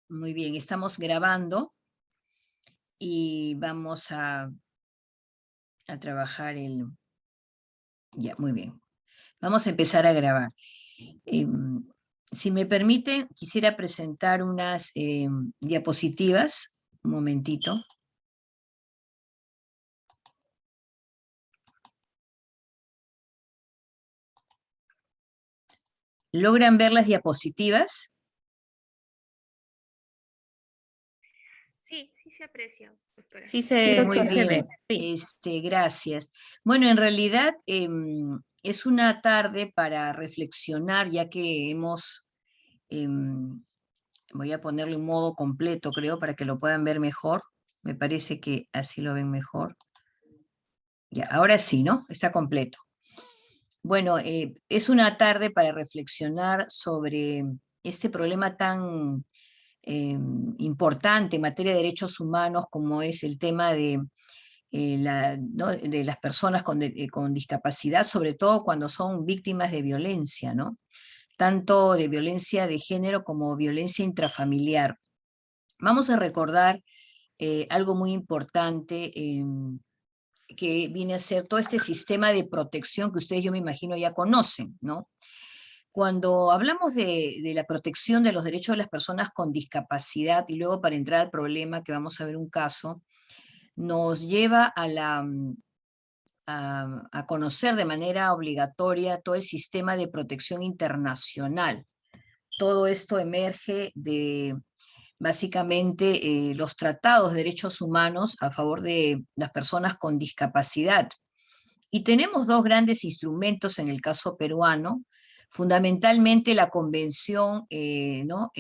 Muy bien, estamos grabando y vamos a trabajar el... Ya, muy bien. Vamos a empezar a grabar. Si me permiten, quisiera presentar unas diapositivas. Un momentito. ¿Logran ver las diapositivas? Sí, sí se aprecia, doctora. Sí Sí, muy sí se bien. ve, sí. Gracias. Bueno, en realidad es una tarde para reflexionar, ya que voy a ponerle un modo completo, creo, para que lo puedan ver mejor. Me parece que así lo ven mejor. Ya, ahora sí, ¿no? Está completo. Bueno, es una tarde para reflexionar sobre este problema tan importante en materia de derechos humanos como es el tema de, ¿no? de las personas con discapacidad, sobre todo cuando son víctimas de violencia, ¿no? Tanto de violencia de género como violencia intrafamiliar. Vamos a recordar algo muy importante que viene a ser todo este sistema de protección que ustedes, yo me imagino, ya conocen, ¿no? Cuando hablamos de la protección de los derechos de las personas con discapacidad, y luego para entrar al problema, que vamos a ver un caso, nos lleva a conocer de manera obligatoria todo el sistema de protección internacional. Todo esto emerge de básicamente los tratados de derechos humanos a favor de las personas con discapacidad. Y tenemos dos grandes instrumentos en el caso peruano, fundamentalmente la Convención ¿no?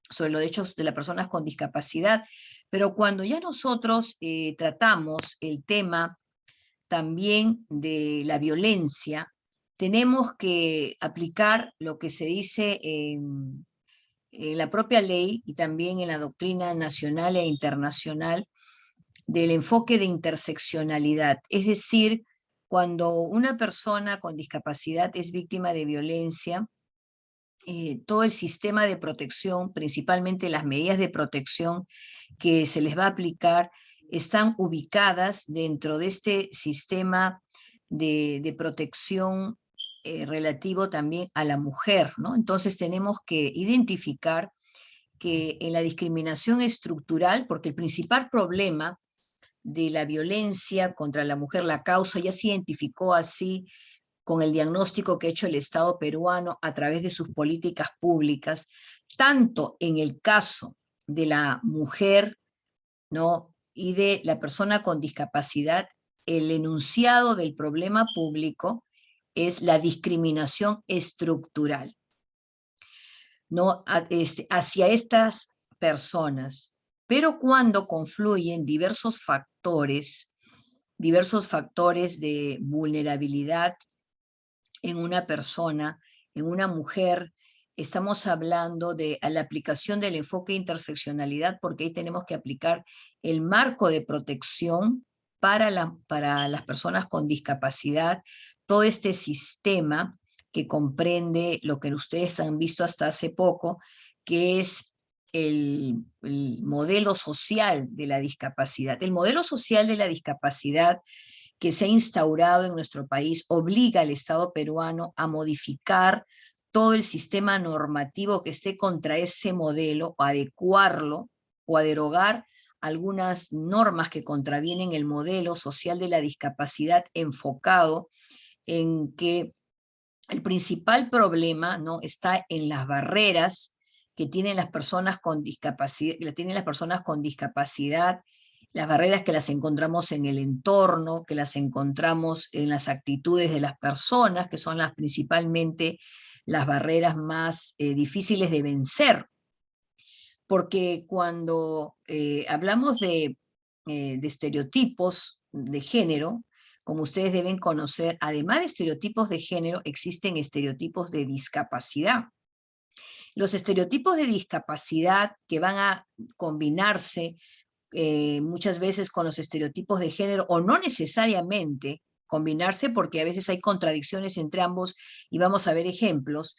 Sobre los derechos de las personas con discapacidad, pero cuando ya nosotros tratamos el tema también de la violencia, tenemos que aplicar lo que se dice en la propia ley y también en la doctrina nacional e internacional del enfoque de interseccionalidad. Es decir, cuando una persona con discapacidad es víctima de violencia, todo el sistema de protección, principalmente las medidas de protección que se les va a aplicar, están ubicadas dentro de este sistema de protección relativo también a la mujer, ¿no? Entonces tenemos que identificar que en la discriminación estructural, porque el principal problema de la violencia contra la mujer, la causa ya se identificó así con el diagnóstico que ha hecho el Estado peruano a través de sus políticas públicas, tanto en el caso de la mujer, ¿no? Y de la persona con discapacidad, el enunciado del problema público es la discriminación estructural, ¿no? Hacia estas personas. Pero cuando confluyen diversos factores de vulnerabilidad en una persona, en una mujer, estamos hablando de la aplicación del enfoque de interseccionalidad, porque ahí tenemos que aplicar el marco de protección para las personas con discapacidad, todo este sistema que comprende lo que ustedes han visto hasta hace poco, que es el modelo social de la discapacidad. El modelo social de la discapacidad que se ha instaurado en nuestro país obliga al Estado peruano a modificar todo el sistema normativo que esté contra ese modelo, o adecuarlo o a derogar algunas normas que contravienen el modelo social de la discapacidad enfocado en que el principal problema, ¿no?, está en las barreras que tienen las personas con discapacidad, las barreras que las encontramos en el entorno, que las encontramos en las actitudes de las personas, que son principalmente las barreras más difíciles de vencer. Porque cuando hablamos de estereotipos de género, como ustedes deben conocer, además de estereotipos de género, existen estereotipos de discapacidad. Los estereotipos de discapacidad que van a combinarse muchas veces con los estereotipos de género, o no necesariamente combinarse, porque a veces hay contradicciones entre ambos, y vamos a ver ejemplos,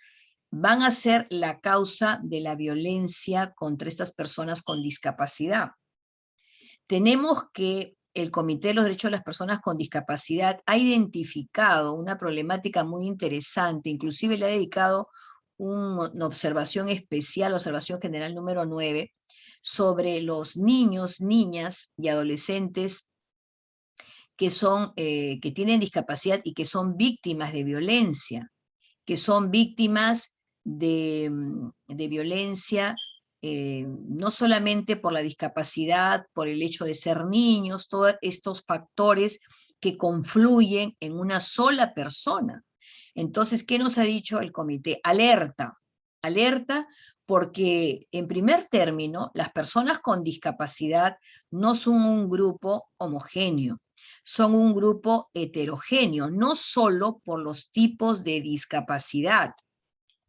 van a ser la causa de la violencia contra estas personas con discapacidad. Tenemos que el Comité de los Derechos de las Personas con Discapacidad ha identificado una problemática muy interesante, inclusive le ha dedicado una observación especial, observación general número 9, sobre los niños, niñas y adolescentes que tienen discapacidad y que son víctimas de violencia, que son víctimas de violencia no solamente por la discapacidad, por el hecho de ser niños, todos estos factores que confluyen en una sola persona. Entonces, ¿qué nos ha dicho el comité? Alerta, alerta, porque en primer término, las personas con discapacidad no son un grupo homogéneo, son un grupo heterogéneo, no solo por los tipos de discapacidad,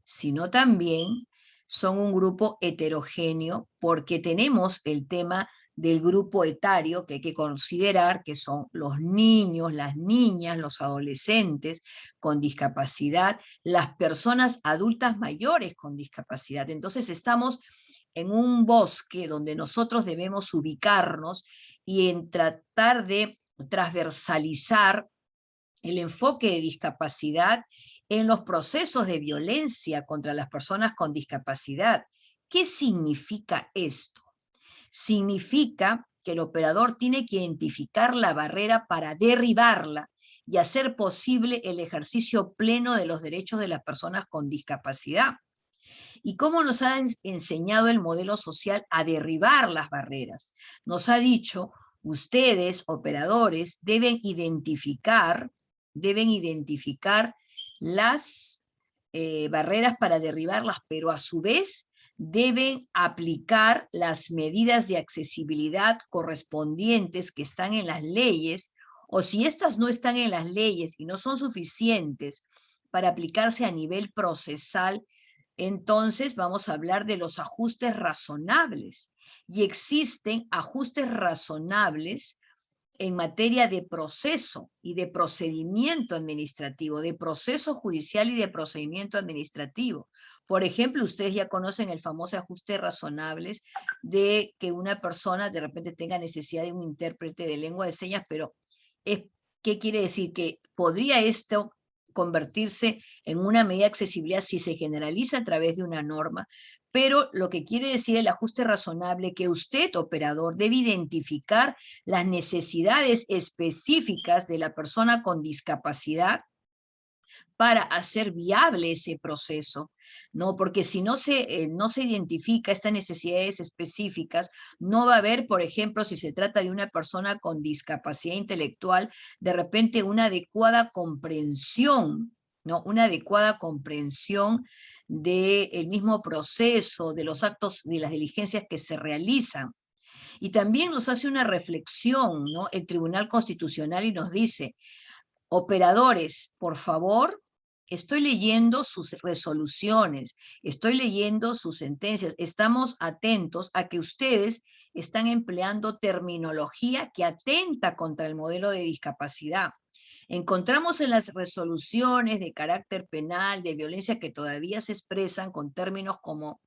sino también son un grupo heterogéneo porque tenemos el tema del grupo etario que hay que considerar, que son los niños, las niñas, los adolescentes con discapacidad, las personas adultas mayores con discapacidad. Entonces estamos en un bosque donde nosotros debemos ubicarnos y en tratar de transversalizar el enfoque de discapacidad en los procesos de violencia contra las personas con discapacidad. ¿Qué significa esto? Significa que el operador tiene que identificar la barrera para derribarla y hacer posible el ejercicio pleno de los derechos de las personas con discapacidad. ¿Y cómo nos ha enseñado el modelo social a derribar las barreras? Nos ha dicho, ustedes, operadores, deben identificar las barreras para derribarlas, pero a su vez deben aplicar las medidas de accesibilidad correspondientes que están en las leyes, o si estas no están en las leyes y no son suficientes para aplicarse a nivel procesal, entonces vamos a hablar de los ajustes razonables. Y existen ajustes razonables en materia de proceso y de procedimiento administrativo, de proceso judicial y de procedimiento administrativo. Por ejemplo, ustedes ya conocen el famoso ajuste razonables de que una persona de repente tenga necesidad de un intérprete de lengua de señas, pero ¿qué quiere decir? Que podría esto convertirse en una medida de accesibilidad si se generaliza a través de una norma, pero lo que quiere decir el ajuste razonable, que usted, operador, debe identificar las necesidades específicas de la persona con discapacidad para hacer viable ese proceso, ¿no? Porque si no se identifica estas necesidades específicas, no va a haber, por ejemplo, si se trata de una persona con discapacidad intelectual, de repente una adecuada comprensión, ¿no? Una adecuada comprensión del mismo proceso, de los actos, de las diligencias que se realizan. Y también nos hace una reflexión, ¿no? El Tribunal Constitucional y nos dice, operadores, por favor, estoy leyendo sus resoluciones, estoy leyendo sus sentencias, estamos atentos a que ustedes están empleando terminología que atenta contra el modelo de discapacidad. Encontramos en las resoluciones de carácter penal, de violencia, que todavía se expresan con términos como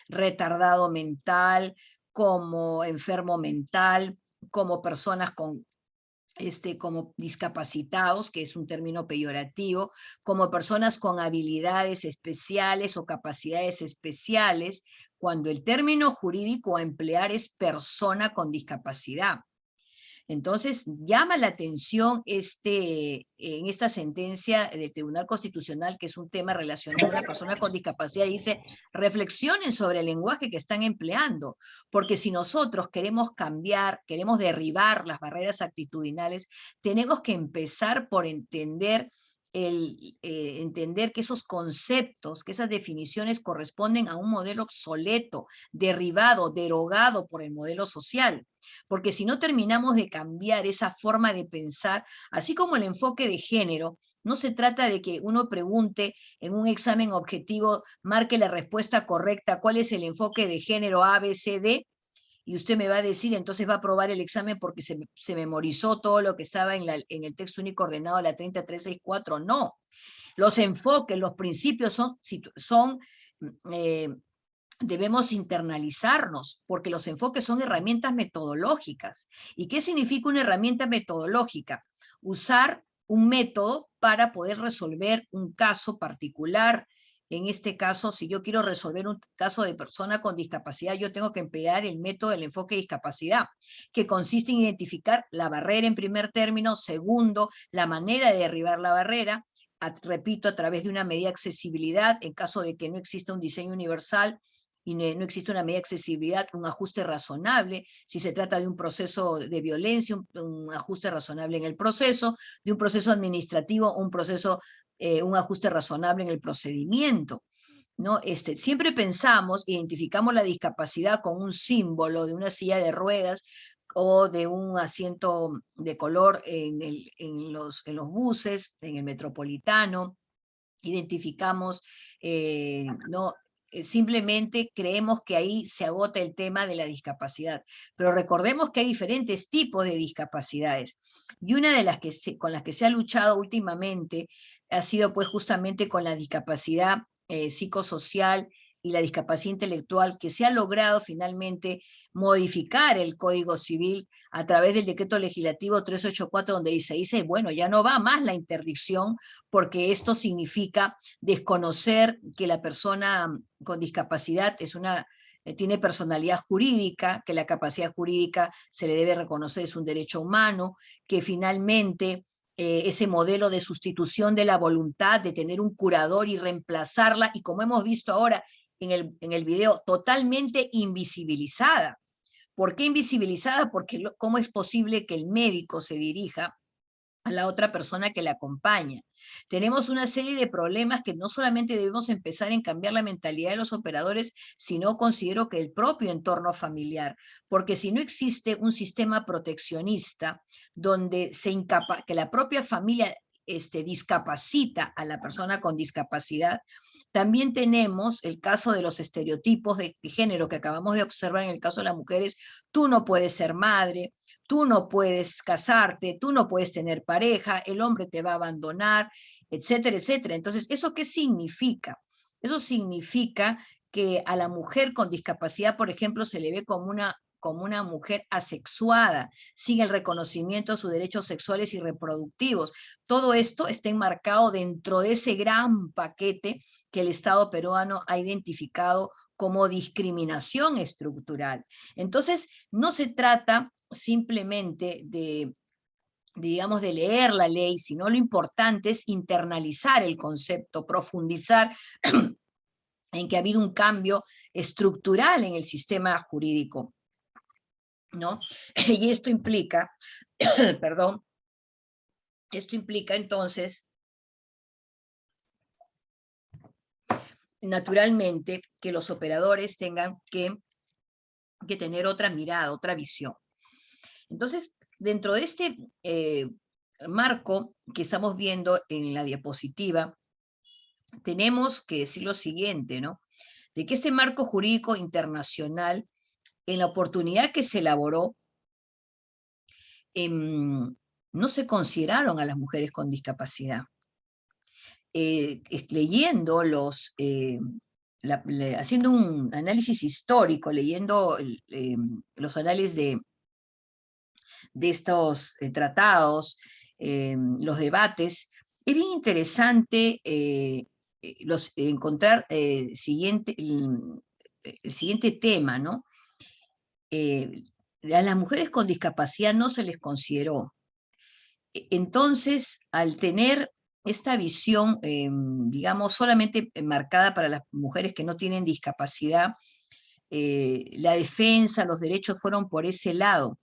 retardado mental, como enfermo mental, como personas como discapacitados, que es un término peyorativo, como personas con habilidades especiales o capacidades especiales, cuando el término jurídico a emplear es persona con discapacidad. Entonces, llama la atención en esta sentencia del Tribunal Constitucional, que es un tema relacionado a una persona con discapacidad, dice, reflexionen sobre el lenguaje que están empleando, porque si nosotros queremos cambiar, queremos derribar las barreras actitudinales, tenemos que empezar por entender entender que esos conceptos, que esas definiciones corresponden a un modelo obsoleto, derribado, derogado por el modelo social. Porque si no terminamos de cambiar esa forma de pensar, así como el enfoque de género, no se trata de que uno pregunte en un examen objetivo, marque la respuesta correcta, cuál es el enfoque de género A, B, C, D, y usted me va a decir, entonces va a aprobar el examen porque se memorizó todo lo que estaba en el texto único ordenado, la 30364, no. Los enfoques, los principios debemos internalizarnos, porque los enfoques son herramientas metodológicas. ¿Y qué significa una herramienta metodológica? Usar un método para poder resolver un caso particular. En este caso, si yo quiero resolver un caso de persona con discapacidad, yo tengo que emplear el método del enfoque de discapacidad, que consiste en identificar la barrera en primer término, segundo, la manera de derribar la barrera, repito, a través de una medida de accesibilidad, en caso de que no exista un diseño universal, y no existe una medida de accesibilidad, un ajuste razonable, si se trata de un proceso de violencia, un ajuste razonable en el proceso, de un proceso administrativo, un ajuste razonable en el procedimiento, ¿no? Siempre pensamos, identificamos la discapacidad con un símbolo de una silla de ruedas o de un asiento de color en los buses, en el metropolitano, identificamos, ¿no? Simplemente creemos que ahí se agota el tema de la discapacidad. Pero recordemos que hay diferentes tipos de discapacidades. Y una de las con las que se ha luchado últimamente ha sido pues justamente con la discapacidad psicosocial y la discapacidad intelectual, que se ha logrado finalmente modificar el Código Civil a través del decreto legislativo 384, donde dice, bueno, ya no va más la interdicción, porque esto significa desconocer que la persona con discapacidad tiene personalidad jurídica, que la capacidad jurídica se le debe reconocer, es un derecho humano, que finalmente ese modelo de sustitución de la voluntad, de tener un curador y reemplazarla, y como hemos visto ahora en el video, totalmente invisibilizada. ¿Por qué invisibilizada? Porque ¿cómo es posible que el médico se dirija a la otra persona que la acompaña? Tenemos una serie de problemas que no solamente debemos empezar en cambiar la mentalidad de los operadores, sino considero que el propio entorno familiar, porque si no existe un sistema proteccionista donde que la propia familia discapacita a la persona con discapacidad, también tenemos el caso de los estereotipos de género que acabamos de observar en el caso de las mujeres. Tú no puedes ser madre, tú no puedes casarte, tú no puedes tener pareja, el hombre te va a abandonar, etcétera, etcétera. Entonces, ¿eso qué significa? Eso significa que a la mujer con discapacidad, por ejemplo, se le ve como una mujer asexuada, sin el reconocimiento de sus derechos sexuales y reproductivos. Todo esto está enmarcado dentro de ese gran paquete que el Estado peruano ha identificado como discriminación estructural. Entonces, no se trata simplemente digamos, de leer la ley, sino lo importante es internalizar el concepto, profundizar en que ha habido un cambio estructural en el sistema jurídico, ¿no? Y esto implica, perdón, esto implica entonces, naturalmente, que los operadores tengan que tener otra mirada, otra visión. Entonces, dentro de este marco que estamos viendo en la diapositiva, tenemos que decir lo siguiente, ¿no? De que este marco jurídico internacional, en la oportunidad que se elaboró, no se consideraron a las mujeres con discapacidad. Leyendo haciendo un análisis histórico, leyendo los análisis de estos tratados, los debates, es bien interesante encontrar el siguiente tema, ¿no? A las mujeres con discapacidad no se les consideró. Entonces, al tener esta visión, digamos, solamente marcada para las mujeres que no tienen discapacidad, la defensa, los derechos fueron por ese lado.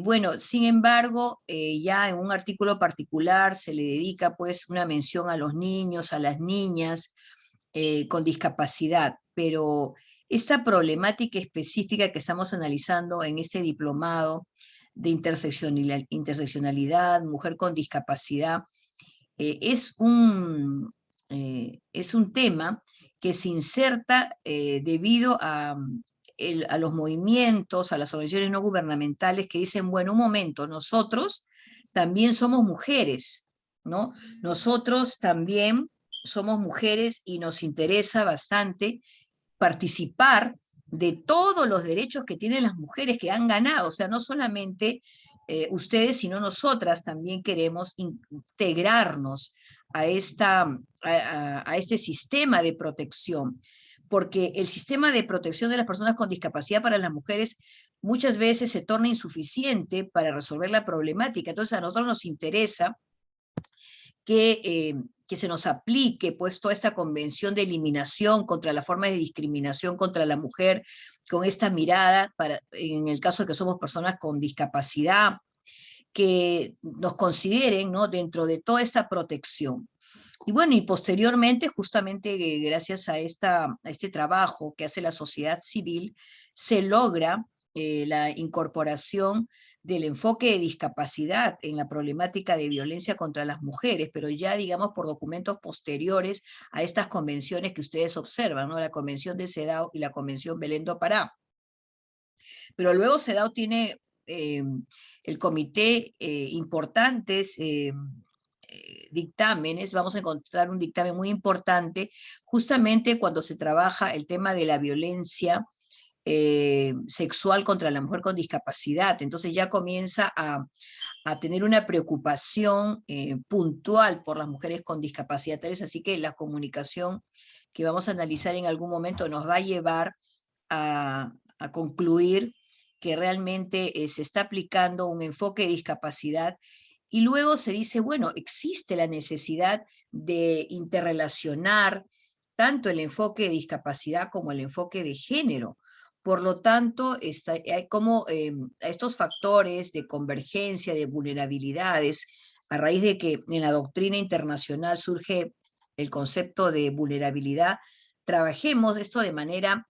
Bueno, sin embargo, ya en un artículo particular se le dedica pues una mención a los niños, a las niñas con discapacidad, pero esta problemática específica que estamos analizando en este diplomado de interseccionalidad, mujer con discapacidad, es un tema que se inserta debido a los movimientos, a las organizaciones no gubernamentales que dicen, bueno, un momento, nosotros también somos mujeres, ¿no? Nosotros también somos mujeres y nos interesa bastante participar de todos los derechos que tienen las mujeres que han ganado, o sea, no solamente ustedes, sino nosotras también queremos integrarnos a, a este sistema de protección, porque el sistema de protección de las personas con discapacidad para las mujeres muchas veces se torna insuficiente para resolver la problemática. Entonces a nosotros nos interesa que se nos aplique pues toda esta convención de eliminación contra las formas de discriminación contra la mujer, con esta mirada, en el caso de que somos personas con discapacidad, que nos consideren, ¿no?, dentro de toda esta protección. Y bueno, y posteriormente, justamente gracias a este trabajo que hace la sociedad civil, se logra la incorporación del enfoque de discapacidad en la problemática de violencia contra las mujeres, pero ya, digamos, por documentos posteriores a estas convenciones que ustedes observan, ¿no? La Convención de CEDAW y la Convención Belén do Pará. Pero luego CEDAW tiene el comité importantes dictámenes, vamos a encontrar un dictamen muy importante, justamente cuando se trabaja el tema de la violencia sexual contra la mujer con discapacidad. Entonces ya comienza a tener una preocupación puntual por las mujeres con discapacidad. Así que la comunicación que vamos a analizar en algún momento nos va a llevar a concluir que realmente se está aplicando un enfoque de discapacidad. Y luego se dice, bueno, existe la necesidad de interrelacionar tanto el enfoque de discapacidad como el enfoque de género. Por lo tanto, hay como estos factores de convergencia, de vulnerabilidades, a raíz de que en la doctrina internacional surge el concepto de vulnerabilidad, trabajemos esto de manera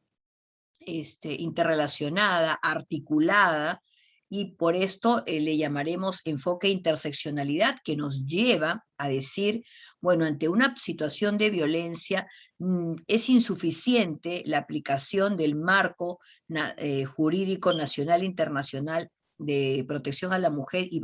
interrelacionada, articulada, y por esto le llamaremos enfoque interseccionalidad, que nos lleva a decir, bueno, ante una situación de violencia es insuficiente la aplicación del marco jurídico nacional e internacional de protección a la mujer, y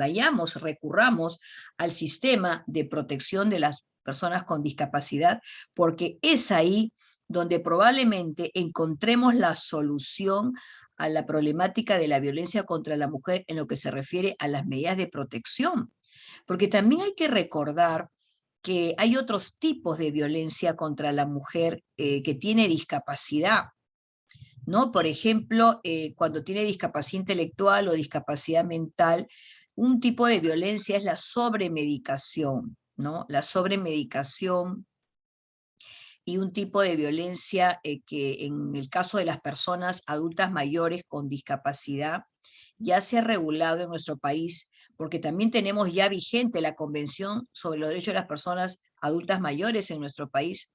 recurramos al sistema de protección de las personas con discapacidad, porque es ahí donde probablemente encontremos la solución a la problemática de la violencia contra la mujer en lo que se refiere a las medidas de protección. Porque también hay que recordar que hay otros tipos de violencia contra la mujer que tiene discapacidad, ¿no? Por ejemplo, cuando tiene discapacidad intelectual o discapacidad mental, un tipo de violencia es la sobremedicación, ¿no? La sobremedicación, y un tipo de violencia que en el caso de las personas adultas mayores con discapacidad ya se ha regulado en nuestro país, porque también tenemos ya vigente la Convención sobre los Derechos de las Personas Adultas Mayores en nuestro país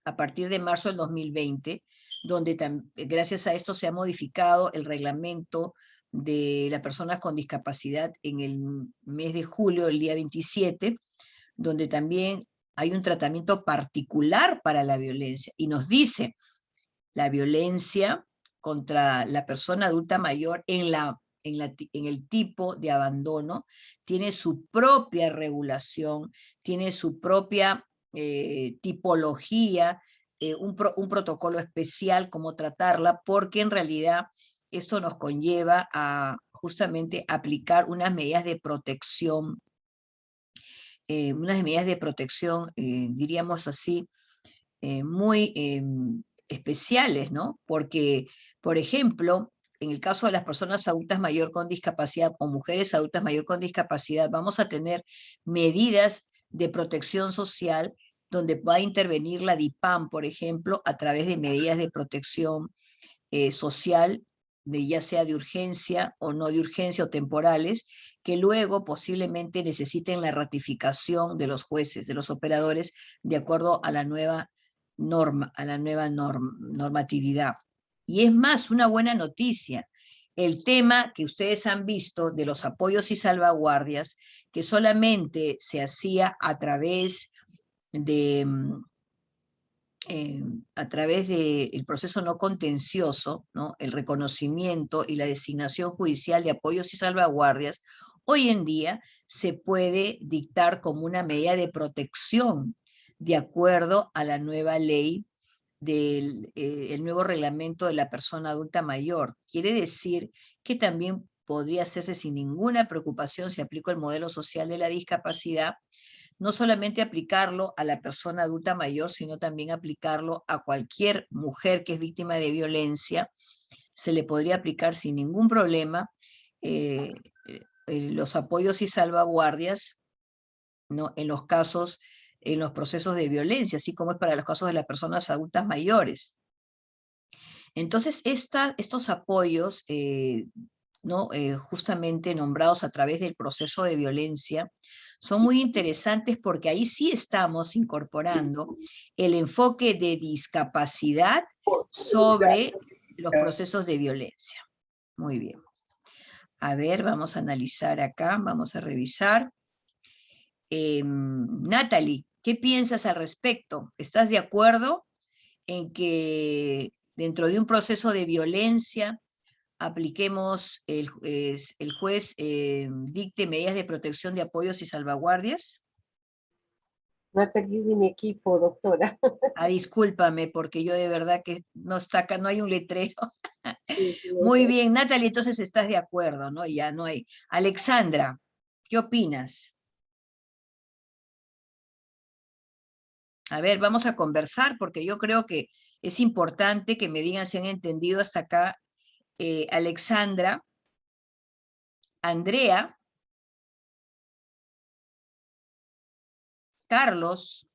a partir de marzo del 2020, donde gracias a esto se ha modificado el reglamento de las personas con discapacidad en el mes de julio, el día 27, donde también hay un tratamiento particular para la violencia, y nos dice, la violencia contra la persona adulta mayor en el tipo de abandono tiene su propia regulación, tiene su propia tipología, un protocolo especial cómo tratarla, porque en realidad esto nos conlleva a justamente aplicar unas medidas de protección, diríamos así, muy especiales, ¿no? Porque, por ejemplo, en el caso de las personas adultas mayor con discapacidad o mujeres adultas mayor con discapacidad, vamos a tener medidas de protección social donde va a intervenir la DIPAM, por ejemplo, a través de medidas de protección social, ya sea de urgencia o no de urgencia o temporales, que luego posiblemente necesiten la ratificación de los jueces, de los operadores, de acuerdo a la nueva normatividad. Y es más, una buena noticia, el tema que ustedes han visto de los apoyos y salvaguardias, que solamente se hacía a través de el proceso no contencioso, ¿no?, el reconocimiento y la designación judicial de apoyos y salvaguardias, hoy en día se puede dictar como una medida de protección de acuerdo a la nueva ley del el nuevo reglamento de la persona adulta mayor. Quiere decir que también podría hacerse sin ninguna preocupación si aplico el modelo social de la discapacidad, no solamente aplicarlo a la persona adulta mayor, sino también aplicarlo a cualquier mujer que es víctima de violencia. Se le podría aplicar sin ningún problema eh, los apoyos y salvaguardias, ¿no? En los casos, en los procesos de violencia, así como es para los casos de las personas adultas mayores. Entonces, estos apoyos, ¿no? Justamente nombrados a través del proceso de violencia, son muy interesantes porque ahí sí estamos incorporando el enfoque de discapacidad sobre los procesos de violencia. Muy bien. A ver, vamos a analizar acá, vamos a revisar. Natalie, ¿qué piensas al respecto? ¿Estás de acuerdo en que dentro de un proceso de violencia apliquemos, el juez dicte medidas de protección de apoyos y salvaguardias? Natalie de mi equipo, doctora. Ah, discúlpame, porque yo de verdad que no está acá, no hay un letrero. Sí, sí, Muy bien, Natalie, entonces estás de acuerdo, ¿no? Ya no hay. Alexandra, ¿qué opinas? A ver, vamos a conversar porque yo creo que es importante que me digan si han entendido hasta acá. Alexandra, Andrea, Carlos,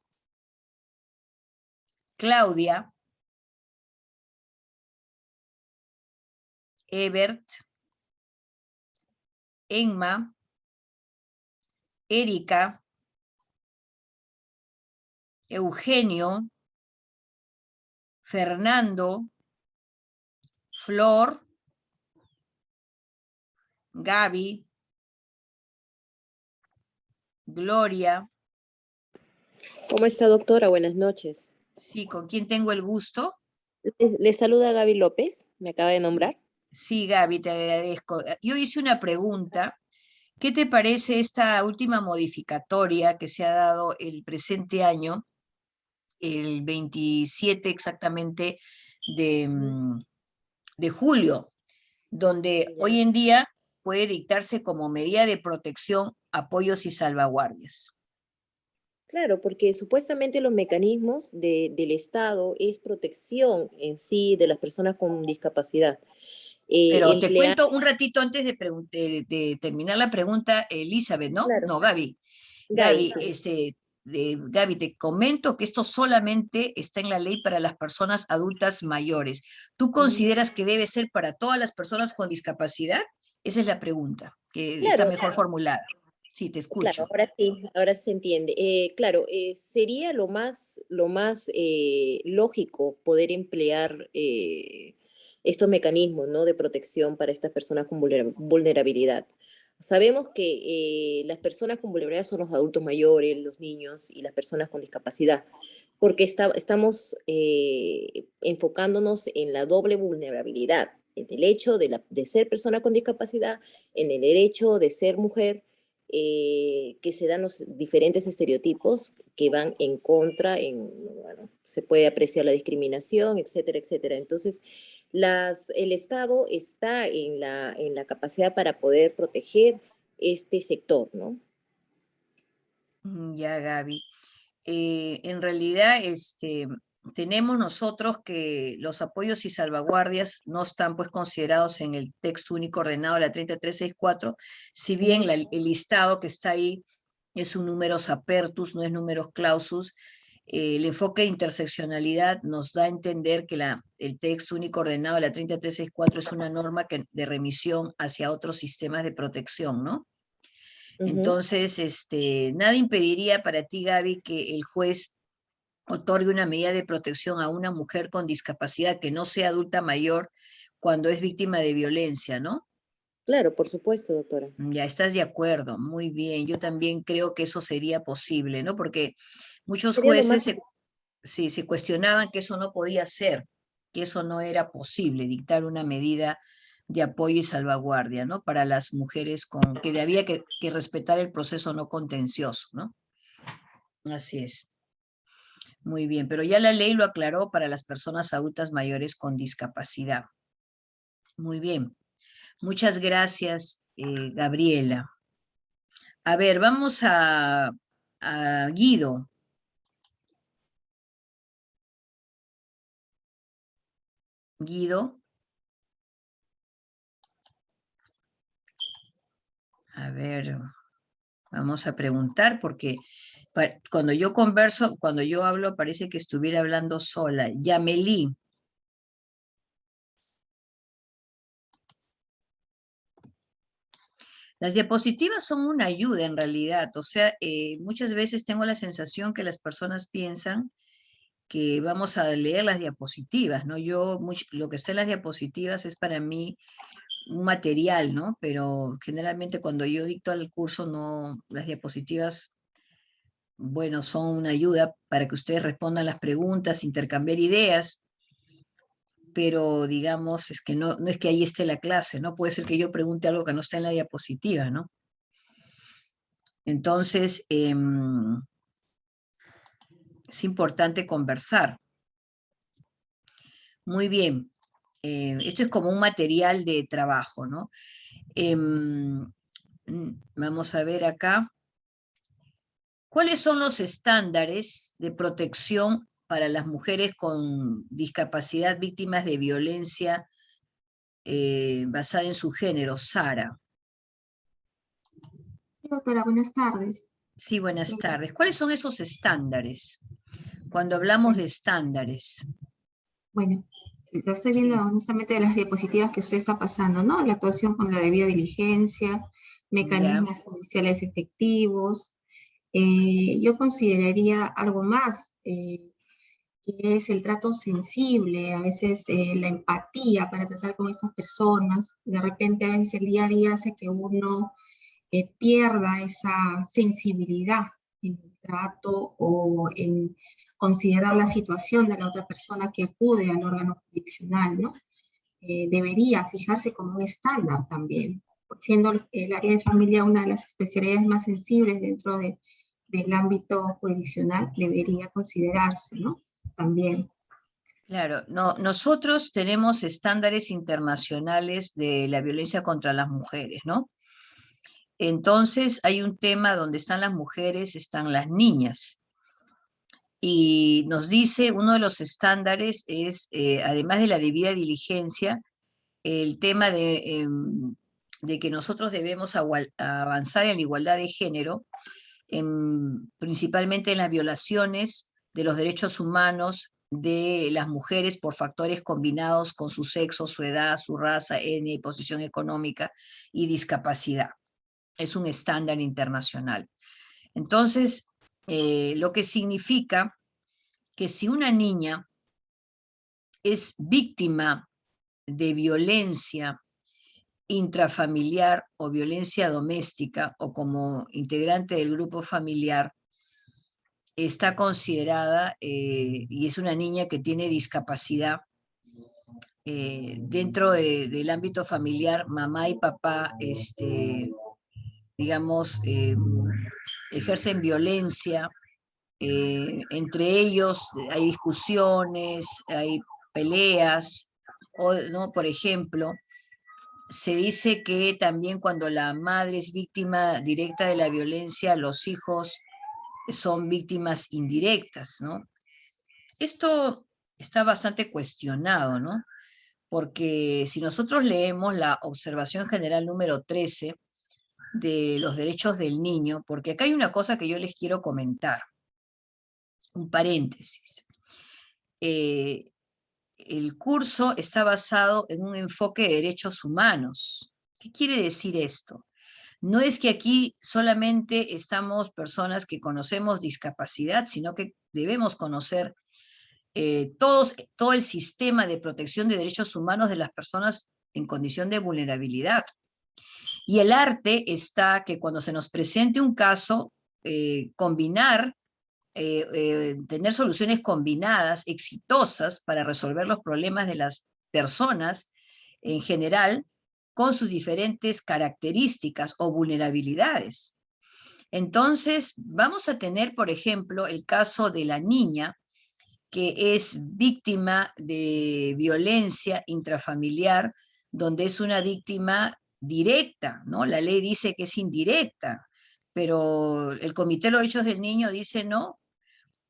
Claudia, Ebert, Emma, Erika, Eugenio, Fernando, Flor, Gaby, Gloria. ¿Cómo está, doctora? Buenas noches. Sí, ¿con quién tengo el gusto? Le saluda Gaby López, me acaba de nombrar. Sí, Gaby, te agradezco. Yo hice una pregunta. ¿Qué te parece esta última modificatoria que se ha dado el presente año, el 27 exactamente de julio, donde Ya. hoy en día puede dictarse como medida de protección, apoyos y salvaguardias? Claro, porque supuestamente los mecanismos del Estado es protección en sí de las personas con discapacidad. Pero te Emplear, cuento un ratito antes de terminar la pregunta, Elizabeth, ¿no? claro, No, Gaby. Gaby, Gaby, sí. Gaby, te comento que esto solamente está en la ley para las personas adultas mayores. ¿Tú Mm, consideras que debe ser para todas las personas con discapacidad? Esa es la pregunta, que está Claro, mejor formulada. Sí, te claro, escucho. ahora sí se entiende. Claro, sería lo más lógico poder emplear estos mecanismos, ¿no? De protección para estas personas con vulnerabilidad. Sabemos que las personas con vulnerabilidad son los adultos mayores, los niños y las personas con discapacidad, porque estamos enfocándonos en la doble vulnerabilidad, en el hecho de ser persona con discapacidad, en el derecho de ser mujer, que se dan los diferentes estereotipos que van en contra, bueno, se puede apreciar la discriminación, etcétera, etcétera. Entonces, el Estado está en la capacidad para poder proteger este sector, ¿no? Ya, Gaby. En realidad, tenemos nosotros que los apoyos y salvaguardias no están pues considerados en el texto único ordenado de la 3364, si bien el listado que está ahí es un numerus apertus, no es numerus clausus. El enfoque de interseccionalidad nos da a entender que el texto único ordenado de la 3364 es una norma de remisión hacia otros sistemas de protección, ¿no? Ujú. Entonces, nada impediría para ti, Gaby, que el juez otorgue una medida de protección a una mujer con discapacidad que no sea adulta mayor cuando es víctima de violencia, ¿no? Claro, por supuesto, doctora. Ya estás de acuerdo, muy bien. Yo también creo que eso sería posible, ¿no? Porque muchos Sería lo jueces más. se cuestionaban que eso no podía ser, que eso no era posible, dictar una medida de apoyo y salvaguardia, ¿no? Para las mujeres que había que respetar el proceso no contencioso, ¿no? Así es. Muy bien, pero ya la ley lo aclaró para las personas adultas mayores con discapacidad. Muy bien. Muchas gracias, Gabriela. A ver, vamos a Guido. Guido. A ver, vamos a preguntar porque cuando yo converso, cuando yo hablo, parece que estuviera hablando sola. Yamelí. Las diapositivas son una ayuda en realidad, o sea, muchas veces tengo la sensación que las personas piensan que vamos a leer las diapositivas, ¿no? Lo que está en las diapositivas es para mí un material, ¿no? Pero generalmente cuando yo dicto el curso, no, las diapositivas, bueno, son una ayuda para que ustedes respondan las preguntas, intercambiar ideas, pero digamos, es que no es que ahí esté la clase, ¿no? Puede ser que yo pregunte algo que no está en la diapositiva, ¿no? Entonces, es importante conversar. Muy bien. Esto es como un material de trabajo, ¿no? Vamos a ver acá. ¿Cuáles son los estándares de protección para las mujeres con discapacidad víctimas de violencia basada en su género? Sara. Sí, doctora, buenas tardes. Sí, buenas tardes. ¿Cuáles son esos estándares? Cuando hablamos de estándares. Bueno, lo estoy viendo Sí. justamente de las diapositivas que usted está pasando, ¿no? La actuación con la debida diligencia, mecanismos judiciales efectivos. Yo consideraría algo más, que es el trato sensible, a veces la empatía para tratar con estas personas. De repente, a veces el día a día hace que uno pierda esa sensibilidad en el trato o en considerar la situación de la otra persona que acude al órgano jurisdiccional, ¿no? Debería fijarse como un estándar también, siendo el área de familia una de las especialidades más sensibles dentro del ámbito jurisdiccional, debería considerarse, ¿no? También. Claro, no, nosotros tenemos estándares internacionales de la violencia contra las mujeres, ¿no? Entonces hay un tema donde están las mujeres, están las niñas. Y nos dice, uno de los estándares es, además de la debida diligencia, el tema de que nosotros debemos avanzar en la igualdad de género, principalmente en las violaciones de los derechos humanos de las mujeres por factores combinados con su sexo, su edad, su raza, etnia y posición económica y discapacidad. Es un estándar internacional. Entonces, lo que significa que si una niña es víctima de violencia intrafamiliar o violencia doméstica o como integrante del grupo familiar, está considerada y es una niña que tiene discapacidad dentro del ámbito familiar, mamá y papá, digamos, ejercen violencia, entre ellos hay discusiones, hay peleas, ¿no? Por ejemplo, se dice que también cuando la madre es víctima directa de la violencia, los hijos son víctimas indirectas, ¿no? Esto está bastante cuestionado, ¿no? Porque si nosotros leemos la observación general número 13 de los derechos del niño, porque acá hay una cosa que yo les quiero comentar, un paréntesis. El curso está basado en un enfoque de derechos humanos. ¿Qué quiere decir esto? No es que aquí solamente estamos personas que conocemos discapacidad, sino que debemos conocer todo el sistema de protección de derechos humanos de las personas en condición de vulnerabilidad. Y el arte está que cuando se nos presente un caso, combinar, tener soluciones combinadas, exitosas para resolver los problemas de las personas en general, con sus diferentes características o vulnerabilidades. Entonces, vamos a tener, por ejemplo, el caso de la niña que es víctima de violencia intrafamiliar, donde es una víctima directa, ¿no? La ley dice que es indirecta, pero el Comité de los Derechos del Niño dice no.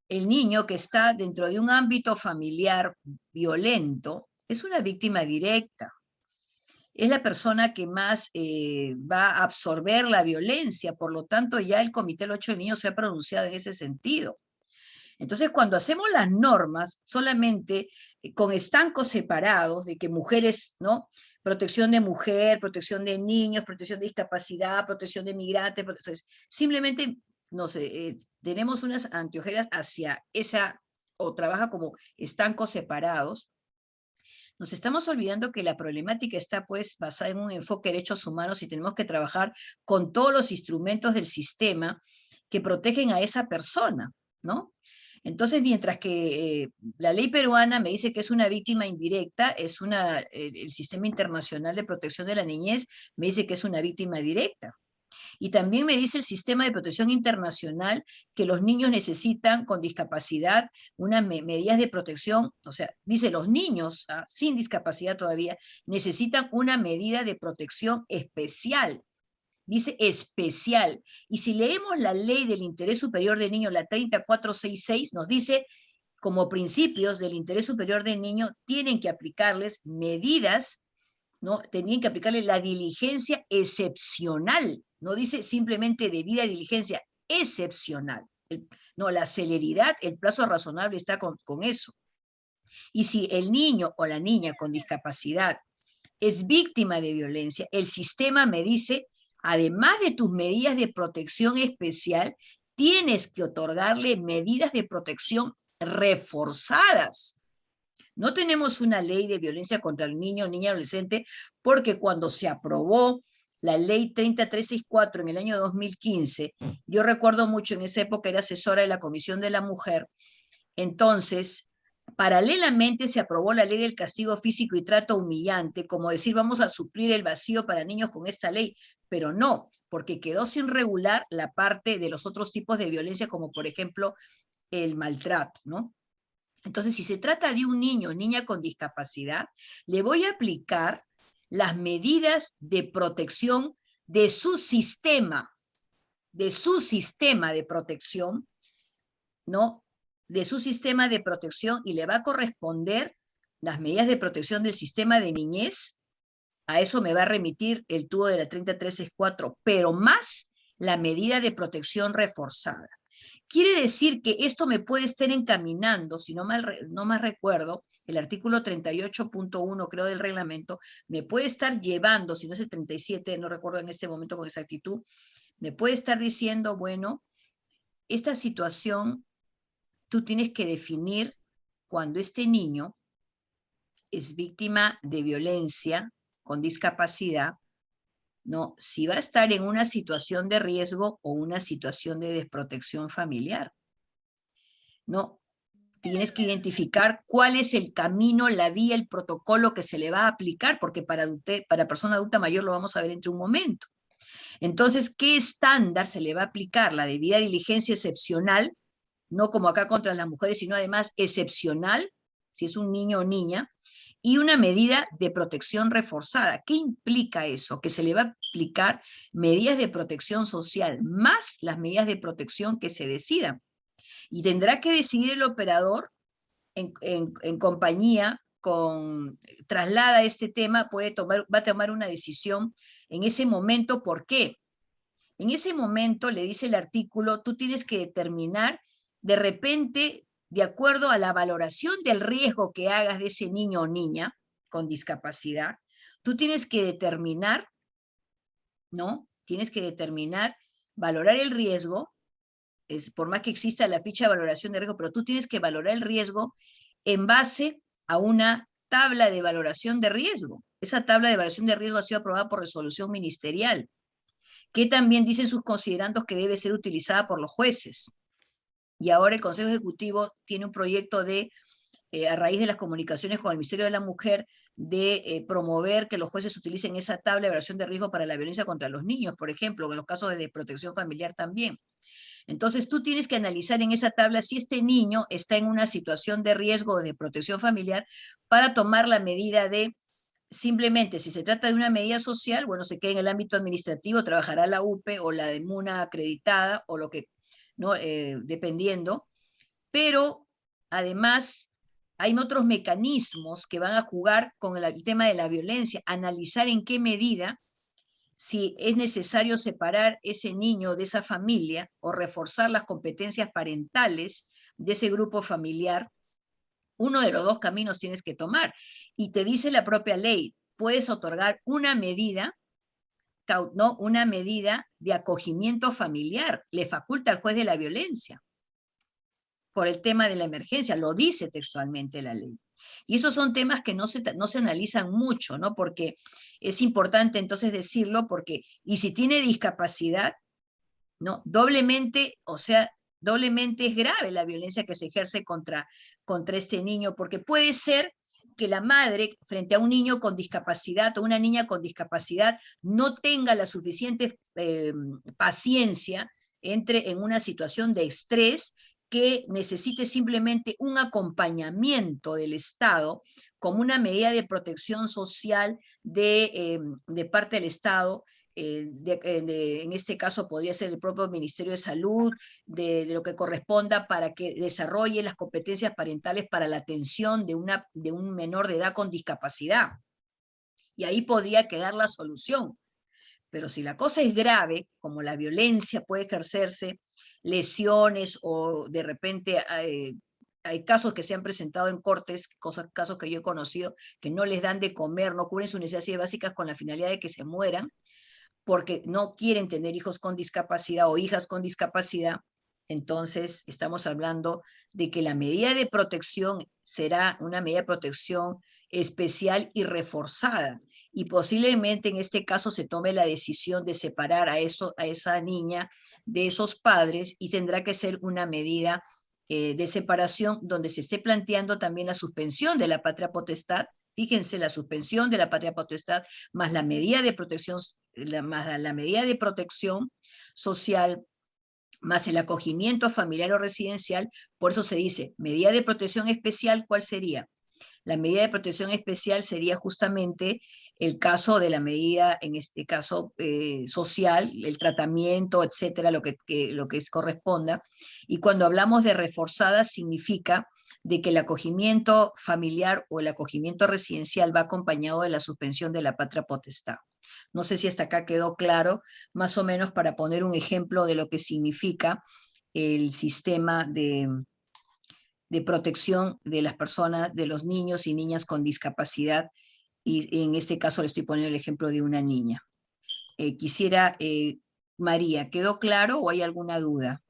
El niño que está dentro de un ámbito familiar violento es una víctima directa. Es la persona que más va a absorber la violencia, por lo tanto ya el Comité de los Derechos del Niño se ha pronunciado en ese sentido. Entonces, cuando hacemos las normas solamente con estancos separados de que mujeres, ¿no? Protección de mujer, protección de niños, protección de discapacidad, protección de migrantes, entonces, simplemente, no sé, tenemos unas anteojeras hacia esa, o trabaja como estancos separados. Nos estamos olvidando que la problemática está pues basada en un enfoque de derechos humanos y tenemos que trabajar con todos los instrumentos del sistema que protegen a esa persona, ¿no? Entonces, mientras que la ley peruana me dice que es una víctima indirecta, es el sistema internacional de protección de la niñez me dice que es una víctima directa. Y también me dice el sistema de protección internacional que los niños necesitan con discapacidad unas medidas de protección, o sea, dice los niños sin discapacidad todavía necesitan una medida de protección especial. Dice especial. Y si leemos la ley del interés superior del niño, la 3466, nos dice como principios del interés superior del niño tienen que aplicarles medidas, ¿no? Tenían que aplicarle la diligencia excepcional. No dice simplemente debida diligencia, excepcional. No, la celeridad, el plazo razonable está con eso. Y si el niño o la niña con discapacidad es víctima de violencia, el sistema me dice, además de tus medidas de protección especial, tienes que otorgarle medidas de protección reforzadas. No tenemos una ley de violencia contra el niño o niña adolescente porque cuando se aprobó la ley 3364 en el año 2015, yo recuerdo mucho, en esa época era asesora de la Comisión de la Mujer, entonces, paralelamente se aprobó la ley del castigo físico y trato humillante, como decir, vamos a suplir el vacío para niños con esta ley, pero no, porque quedó sin regular la parte de los otros tipos de violencia, como por ejemplo el maltrato, ¿no? Entonces, si se trata de un niño o niña con discapacidad, le voy a aplicar las medidas de protección de su sistema de protección, ¿no? De su sistema de protección, y le va a corresponder las medidas de protección del sistema de niñez. A eso me va a remitir el tubo de la 3364, pero más la medida de protección reforzada. Quiere decir que esto me puede estar encaminando, si no mal recuerdo, el artículo 38.1, creo, del reglamento, me puede estar llevando, si no es el 37, no recuerdo en este momento con exactitud, me puede estar diciendo, bueno, esta situación tú tienes que definir cuando este niño es víctima de violencia con discapacidad, ¿no? Si va a estar en una situación de riesgo o una situación de desprotección familiar, ¿no? Tienes que identificar cuál es el camino, la vía, el protocolo que se le va a aplicar, porque para persona adulta mayor lo vamos a ver entre un momento. Entonces, ¿qué estándar se le va a aplicar? La debida diligencia excepcional, no como acá contra las mujeres, sino además excepcional, si es un niño o niña, y una medida de protección reforzada. ¿Qué implica eso? Que se le va a aplicar medidas de protección social, más las medidas de protección que se decidan. Y tendrá que decidir el operador en compañía traslada este tema, va a tomar una decisión en ese momento. ¿Por qué? En ese momento, le dice el artículo, tú tienes que determinar de repente, de acuerdo a la valoración del riesgo que hagas de ese niño o niña con discapacidad, tú tienes que determinar, ¿no? Tienes que determinar, valorar el riesgo, por más que exista la ficha de valoración de riesgo, pero tú tienes que valorar el riesgo en base a una tabla de valoración de riesgo. Esa tabla de valoración de riesgo ha sido aprobada por resolución ministerial, que también dicen sus considerandos que debe ser utilizada por los jueces. Y ahora el Consejo Ejecutivo tiene un proyecto de a raíz de las comunicaciones con el Ministerio de la Mujer, de promover que los jueces utilicen esa tabla de evaluación de riesgo para la violencia contra los niños, por ejemplo, en los casos de desprotección familiar también. Entonces tú tienes que analizar en esa tabla si este niño está en una situación de riesgo de protección familiar para tomar la medida de, simplemente si se trata de una medida social, bueno, se queda en el ámbito administrativo, trabajará la UPE o la de MUNA acreditada o lo que, ¿no? Dependiendo, pero además hay otros mecanismos que van a jugar con el tema de la violencia, analizar en qué medida, si es necesario separar ese niño de esa familia o reforzar las competencias parentales de ese grupo familiar. Uno de los dos caminos tienes que tomar. Y te dice la propia ley, puedes otorgar una medida, ¿no? Una medida de acogimiento familiar, le faculta al juez de la violencia por el tema de la emergencia, lo dice textualmente la ley. Y estos son temas que no se analizan mucho, ¿no? Porque es importante entonces decirlo, porque, y si tiene discapacidad, ¿no? Doblemente, o sea, doblemente es grave la violencia que se ejerce contra este niño, porque puede ser que la madre, frente a un niño con discapacidad o una niña con discapacidad, no tenga la suficiente paciencia, entre en una situación de estrés, que necesite simplemente un acompañamiento del Estado como una medida de protección social de parte del Estado, en este caso podría ser el propio Ministerio de Salud, de lo que corresponda para que desarrolle las competencias parentales para la atención de un menor de edad con discapacidad. Y ahí podría quedar la solución. Pero si la cosa es grave, como la violencia puede ejercerse, lesiones o de repente hay casos que se han presentado en cortes, casos que yo he conocido, que no les dan de comer, no cubren sus necesidades básicas con la finalidad de que se mueran, porque no quieren tener hijos con discapacidad o hijas con discapacidad. Entonces estamos hablando de que la medida de protección será una medida de protección especial y reforzada, y posiblemente en este caso se tome la decisión de separar a esa niña de esos padres, y tendrá que ser una medida de separación donde se esté planteando también la suspensión de la patria potestad. Fíjense, la suspensión de la patria potestad más la medida de protección, más la medida de protección social, más el acogimiento familiar o residencial. Por eso se dice, medida de protección especial, ¿cuál sería? La medida de protección especial sería justamente el caso de la medida, en este caso social, el tratamiento, etcétera, lo que corresponda. Y cuando hablamos de reforzada, significa de que el acogimiento familiar o el acogimiento residencial va acompañado de la suspensión de la patria potestad. No sé si hasta acá quedó claro, más o menos para poner un ejemplo de lo que significa el sistema de protección de las personas, de los niños y niñas con discapacidad, y en este caso le estoy poniendo el ejemplo de una niña. Quisiera, María, ¿quedó claro o hay alguna duda?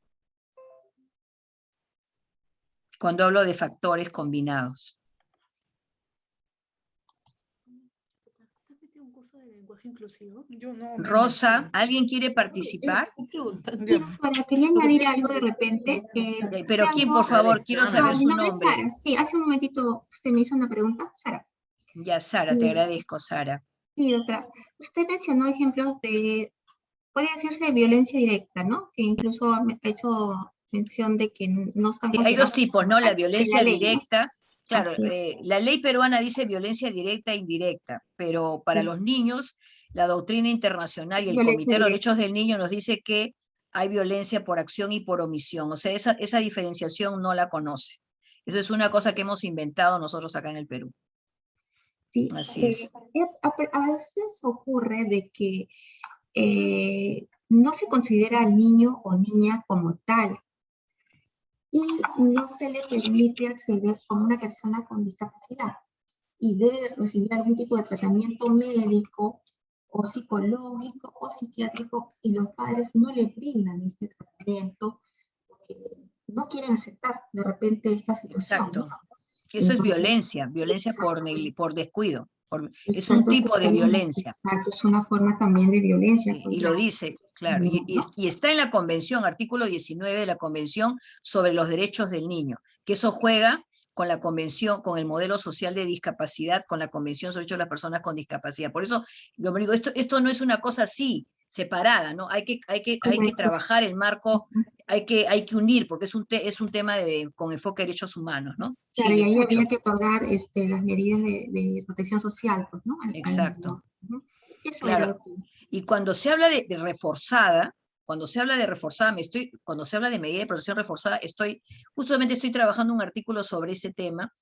Cuando hablo de factores combinados. ¿Un curso de lenguaje inclusivo? Rosa, ¿alguien quiere participar? Sí, doctora, quería añadir algo de repente. Pero ¿quién, por favor? Quiero saber mi su nombre es nombre. Sara. Sí, hace un momentito usted me hizo una pregunta, Sara. Ya, Sara, te agradezco, Sara. Sí, doctora. Usted mencionó ejemplos de, podría decirse, de violencia directa, ¿no? Que incluso ha hecho mención de que no están Sí, hay dos considerados tipos, ¿no? La violencia en la ley, ¿no? directa. Claro, Así es. la ley peruana dice violencia directa e indirecta, pero para Sí. los niños, la doctrina internacional y el Violencia Comité de los directa. Derechos del Niño nos dice que hay violencia por acción y por omisión. O sea, esa diferenciación no la conoce. Eso es una cosa que hemos inventado nosotros acá en el Perú. Sí, Así es. a veces ocurre de que no se considera al niño o niña como tal y no se le permite acceder a una persona con discapacidad y debe recibir algún tipo de tratamiento médico o psicológico o psiquiátrico, y los padres no le brindan este tratamiento porque no quieren aceptar de repente esta situación. Exacto. ¿No? Que eso Entonces, es violencia por descuido. Es un exacto, tipo de también, violencia. exacto, es una forma también de violencia. Sí, y lo dice, claro, ¿no? y está en la convención, artículo 19 de la Convención sobre los Derechos del Niño, que eso juega con la Convención, con el modelo social de discapacidad, con la Convención sobre los Derechos de las Personas con Discapacidad. Por eso, yo me digo, esto no es una cosa así, separada, ¿no? Hay que Correcto. trabajar el marco, hay que unir, porque es un tema con enfoque de derechos humanos, ¿no? Claro, Sí, y ahí escucho. había que otorgar las medidas de protección social, pues, ¿no? Exacto. Ujú. Eso Claro. era, doctora. Y cuando se habla de reforzada, cuando se habla de reforzada, cuando se habla de medida de protección reforzada, justamente estoy trabajando un artículo sobre ese tema.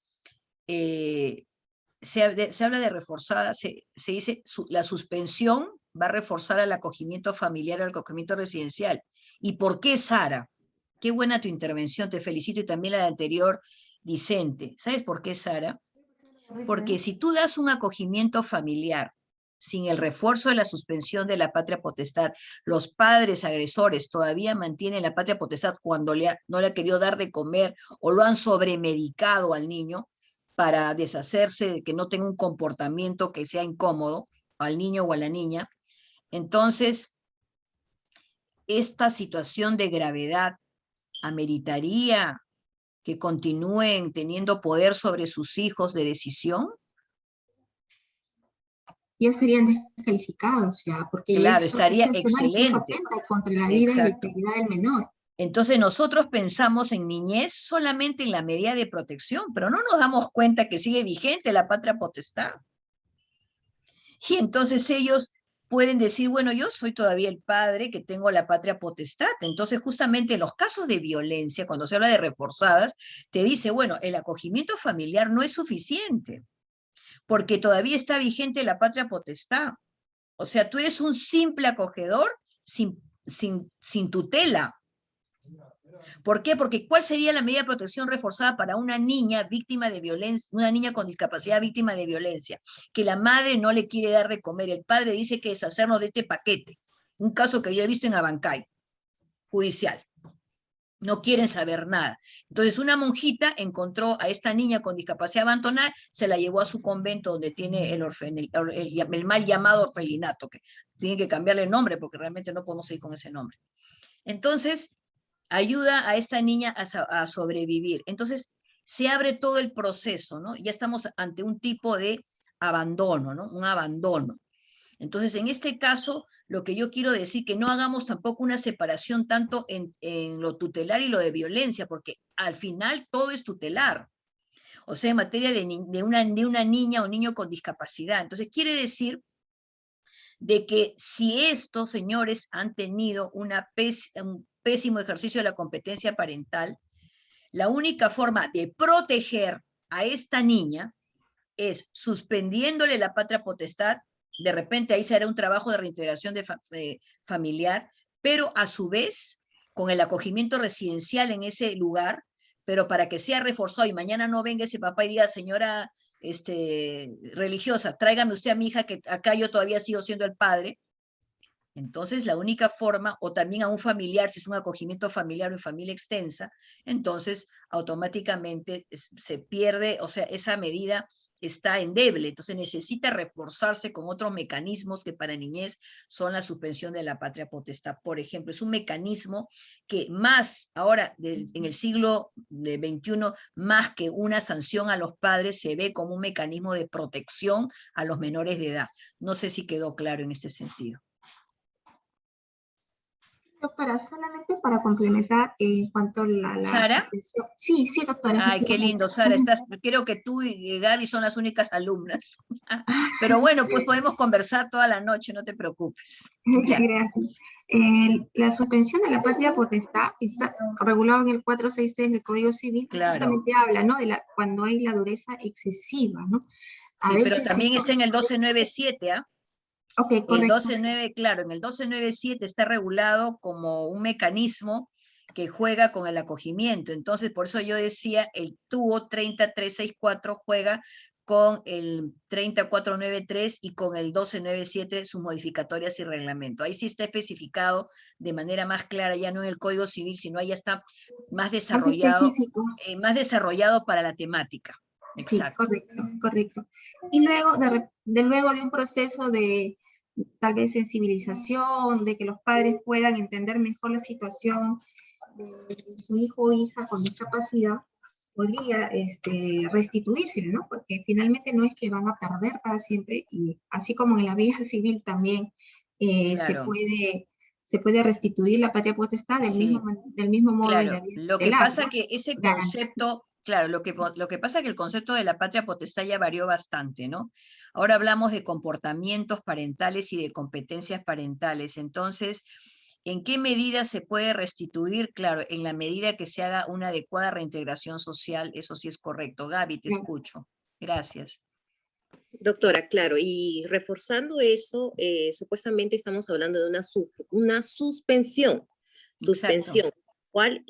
Se habla de reforzada, se dice la suspensión va a reforzar al acogimiento familiar, al acogimiento residencial. ¿Y por qué, Sara? Qué buena tu intervención, te felicito, y también la de anterior Vicente. ¿Sabes por qué, Sara? Porque si tú das un acogimiento familiar sin el refuerzo de la suspensión de la patria potestad, los padres agresores todavía mantienen la patria potestad cuando no le ha querido dar de comer o lo han sobremedicado al niño para deshacerse de que no tenga un comportamiento que sea incómodo al niño o a la niña. Entonces, esta situación de gravedad ameritaría que continúen teniendo poder sobre sus hijos de decisión. Ya serían descalificados ya, porque Claro, eso estaría es sancionar, incluso excelente. atenta contra la vida y la Exacto. integridad del menor. Entonces nosotros pensamos en niñez solamente en la medida de protección, pero no nos damos cuenta que sigue vigente la patria potestad. Y entonces ellos pueden decir, bueno, yo soy todavía el padre que tengo la patria potestad. Entonces justamente en los casos de violencia, cuando se habla de reforzadas, te dice, bueno, el acogimiento familiar no es suficiente, porque todavía está vigente la patria potestad. O sea, tú eres un simple acogedor sin tutela. ¿Por qué? Porque ¿cuál sería la medida de protección reforzada para una niña víctima de violencia, una niña con discapacidad víctima de violencia? Que la madre no le quiere dar de comer, el padre dice que deshacernos de este paquete. Un caso que yo he visto en Abancay, judicial. No quieren saber nada. Entonces una monjita encontró a esta niña con discapacidad abandonada, se la llevó a su convento donde tiene el mal llamado orfelinato, que tiene que cambiarle el nombre porque realmente no podemos seguir con ese nombre. Entonces, ayuda a esta niña a sobrevivir. Entonces, se abre todo el proceso, ¿no? Ya estamos ante un tipo de abandono, ¿no? Un abandono. Entonces, en este caso, lo que yo quiero decir que no hagamos tampoco una separación tanto en lo tutelar y lo de violencia, porque al final todo es tutelar. O sea, en materia de una niña o niño con discapacidad. Entonces, quiere decir de que si estos señores han tenido un pésimo ejercicio de la competencia parental, la única forma de proteger a esta niña es suspendiéndole la patria potestad. De repente ahí se hará un trabajo de reintegración familiar, pero a su vez con el acogimiento residencial en ese lugar, pero para que sea reforzado y mañana no venga ese papá y diga, señora religiosa, tráigame usted a mi hija que acá yo todavía sigo siendo el padre. Entonces, la única forma, o también a un familiar, si es un acogimiento familiar o en familia extensa, entonces automáticamente se pierde, o sea, esa medida está endeble, entonces necesita reforzarse con otros mecanismos que para niñez son la suspensión de la patria potestad. Por ejemplo, es un mecanismo que más ahora, en el siglo XXI, más que una sanción a los padres, se ve como un mecanismo de protección a los menores de edad. No sé si quedó claro en este sentido. Doctora, solamente para complementar en cuanto a la ¿Sara? suspensión. Sí, sí, doctora. Ay, qué lindo, Sara. Creo que tú y Gaby son las únicas alumnas. Pero bueno, pues podemos conversar toda la noche, no te preocupes. Ya. Gracias. La suspensión de la patria potestad está regulado en el 463 del Código Civil, que Claro. justamente habla, ¿no? Cuando hay la dureza excesiva, ¿no? Sí, pero también está en el 1297, ¿ah? Ok, El correcto. 12.9, claro, en el 1297 está regulado como un mecanismo que juega con el acogimiento. Entonces, por eso yo decía, el TUO 30364 juega con el 30493 y con el 1297 sus modificatorias y reglamento. Ahí sí está especificado de manera más clara, ya no en el Código Civil, sino ahí ya está más desarrollado, más desarrollado para la temática. Exacto. Sí, correcto, correcto. Y luego luego de un proceso de tal vez sensibilización, de que los padres puedan entender mejor la situación de su hijo o hija con discapacidad, podría restituirse, ¿no? Porque finalmente no es que van a perder para siempre, y así como en la vida civil también Claro, se puede restituir la patria potestad sí. del mismo modo en la Claro, vida lo que tutelar, pasa ¿no? que ese Garantía. concepto, claro, lo que pasa que el concepto de la patria potestad ya varió bastante, ¿no? Ahora hablamos de comportamientos parentales y de competencias parentales. Entonces, ¿en qué medida se puede restituir? Claro, en la medida que se haga una adecuada reintegración social, eso sí es correcto. Gaby, te escucho. Gracias. Doctora, claro, y reforzando eso, supuestamente estamos hablando de una suspensión, Exacto. cual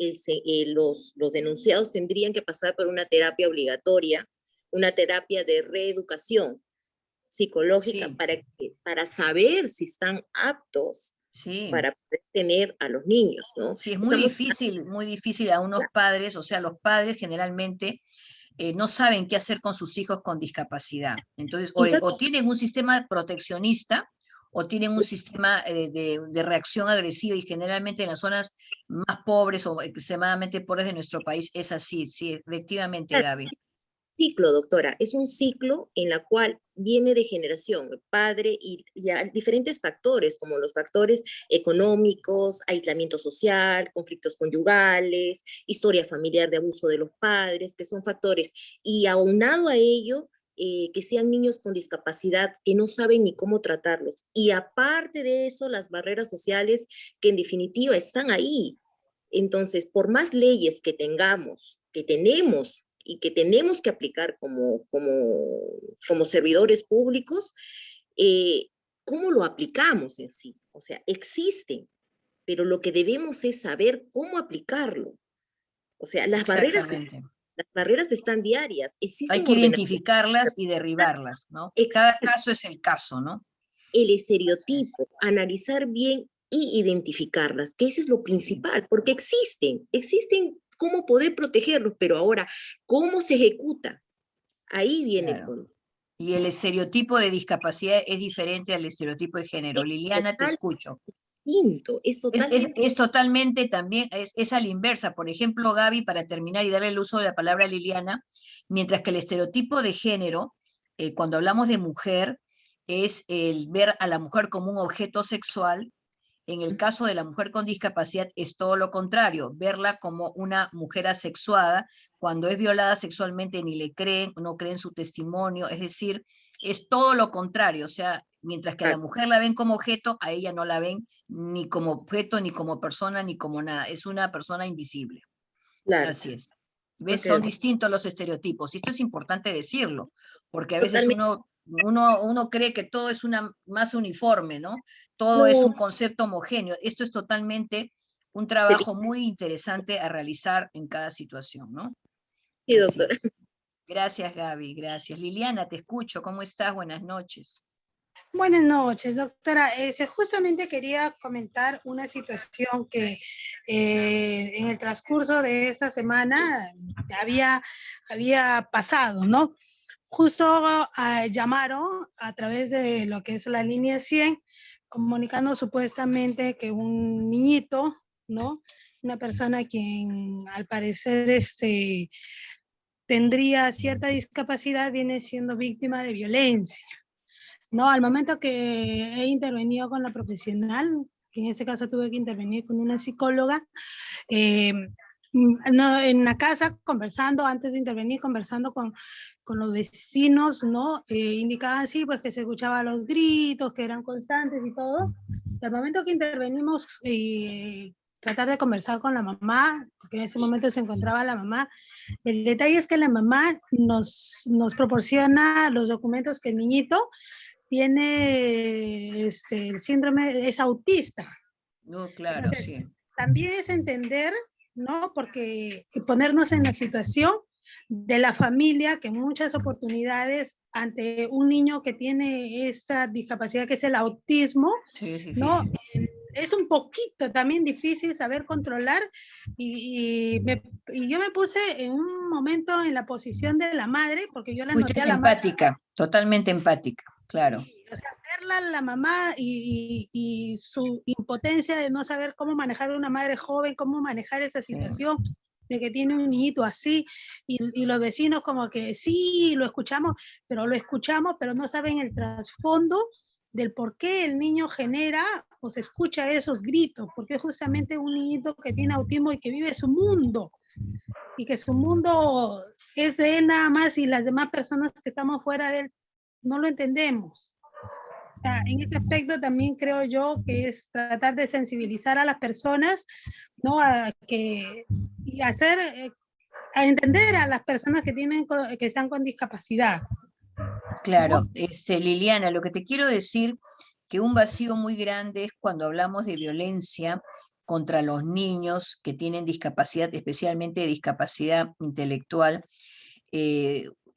los denunciados tendrían que pasar por una terapia obligatoria, una terapia de reeducación psicológica Sí, para saber si están aptos sí. para poder tener a los niños, ¿no? Sí, es Estamos, muy difícil a unos padres, o sea, los padres generalmente no saben qué hacer con sus hijos con discapacidad. Entonces, o tienen un sistema proteccionista o tienen un sistema de reacción agresiva y generalmente en las zonas más pobres o extremadamente pobres de nuestro país es así, sí, efectivamente, Gaby. ciclo, doctora, es un ciclo en la cual viene de generación, padre y a diferentes factores, como los factores económicos, aislamiento social, conflictos conyugales, historia familiar de abuso de los padres, que son factores. Y aunado a ello, que sean niños con discapacidad que no saben ni cómo tratarlos. Y aparte de eso, las barreras sociales que en definitiva están ahí. Entonces, por más leyes que tengamos, que tenemos y que tenemos que aplicar como servidores públicos, eh, ¿cómo lo aplicamos en sí? O sea, existen, pero lo que debemos es saber cómo aplicarlo. O sea, Exactamente. las barreras están diarias, Hay existen que ordenamientos, identificarlas y derribarlas, ¿no? Cada exacto, caso es el caso, ¿no? el Así es. estereotipo, analizar bien y identificarlas, que eso es lo Sí. principal, porque existen cómo poder protegerlos, pero ahora, ¿cómo se ejecuta? Ahí viene el Claro. punto. Y el estereotipo de discapacidad es diferente al estereotipo de género. Es Liliana, te total escucho. distinto, es totalmente Es totalmente también, es a la inversa. Por ejemplo, Gaby, para terminar y darle el uso de la palabra a Liliana, mientras que el estereotipo de género, cuando hablamos de mujer, es el ver a la mujer como un objeto sexual. En el caso de la mujer con discapacidad es todo lo contrario, verla como una mujer asexuada, cuando es violada sexualmente ni le creen, no creen su testimonio, es decir, es todo lo contrario, o sea, mientras que a la mujer la ven como objeto, a ella no la ven ni como objeto, ni como persona, ni como nada, es una persona invisible. claro. Así es. ¿Ves? Son Okay. distintos los estereotipos, y esto es importante decirlo, porque a veces Totalmente. uno cree que todo es una masa uniforme, ¿no? Todo es No, un concepto homogéneo. Esto es totalmente un trabajo muy interesante a realizar en cada situación, ¿no? sí, Así doctora. es. Gracias, Gaby, gracias. Liliana, te escucho. ¿Cómo estás? Buenas noches. Buenas noches, doctora. Justamente quería comentar una situación que en el transcurso de esta semana había pasado, ¿no? Justo llamaron a través de lo que es la línea 100, comunicando supuestamente que un niñito, ¿no? Una persona quien al parecer tendría cierta discapacidad viene siendo víctima de violencia. No, al momento que he intervenido con la profesional, que en este caso tuve que intervenir con una psicóloga, eh, no, en la casa conversando, antes de intervenir, conversando con los vecinos, ¿no? Indicaban sí, pues que se escuchaban los gritos, que eran constantes y todo. Y al momento que intervenimos, tratar de conversar con la mamá, porque en ese momento se encontraba la mamá. El detalle es que la mamá nos proporciona los documentos que el niñito tiene el síndrome, es autista. No, claro, Entonces, sí. también es entender, ¿no? Porque ponernos en la situación de la familia que en muchas oportunidades ante un niño que tiene esta discapacidad que es el autismo, Sí, es ¿no? difícil. Es un poquito también difícil saber controlar y yo me puse en un momento en la posición de la madre, porque yo la noté Fuiste a la madre. empática, totalmente empática, claro. Sí, o sea, verla la mamá y su impotencia de no saber cómo manejar a una madre joven, cómo manejar esa Sí. situación. de que tiene un niñito así, y los vecinos como que sí, lo escuchamos, pero no saben el trasfondo del por qué el niño genera o se escucha esos gritos, porque es justamente un niñito que tiene autismo y que vive su mundo, y que su mundo es de él nada más, y las demás personas que estamos fuera de él no lo entendemos. O sea, en ese aspecto también creo yo que es tratar de sensibilizar a las personas, ¿no? Y hacer, a entender a las personas que están con discapacidad. Claro, Liliana, lo que te quiero decir que un vacío muy grande es cuando hablamos de violencia contra los niños que tienen discapacidad, especialmente discapacidad intelectual.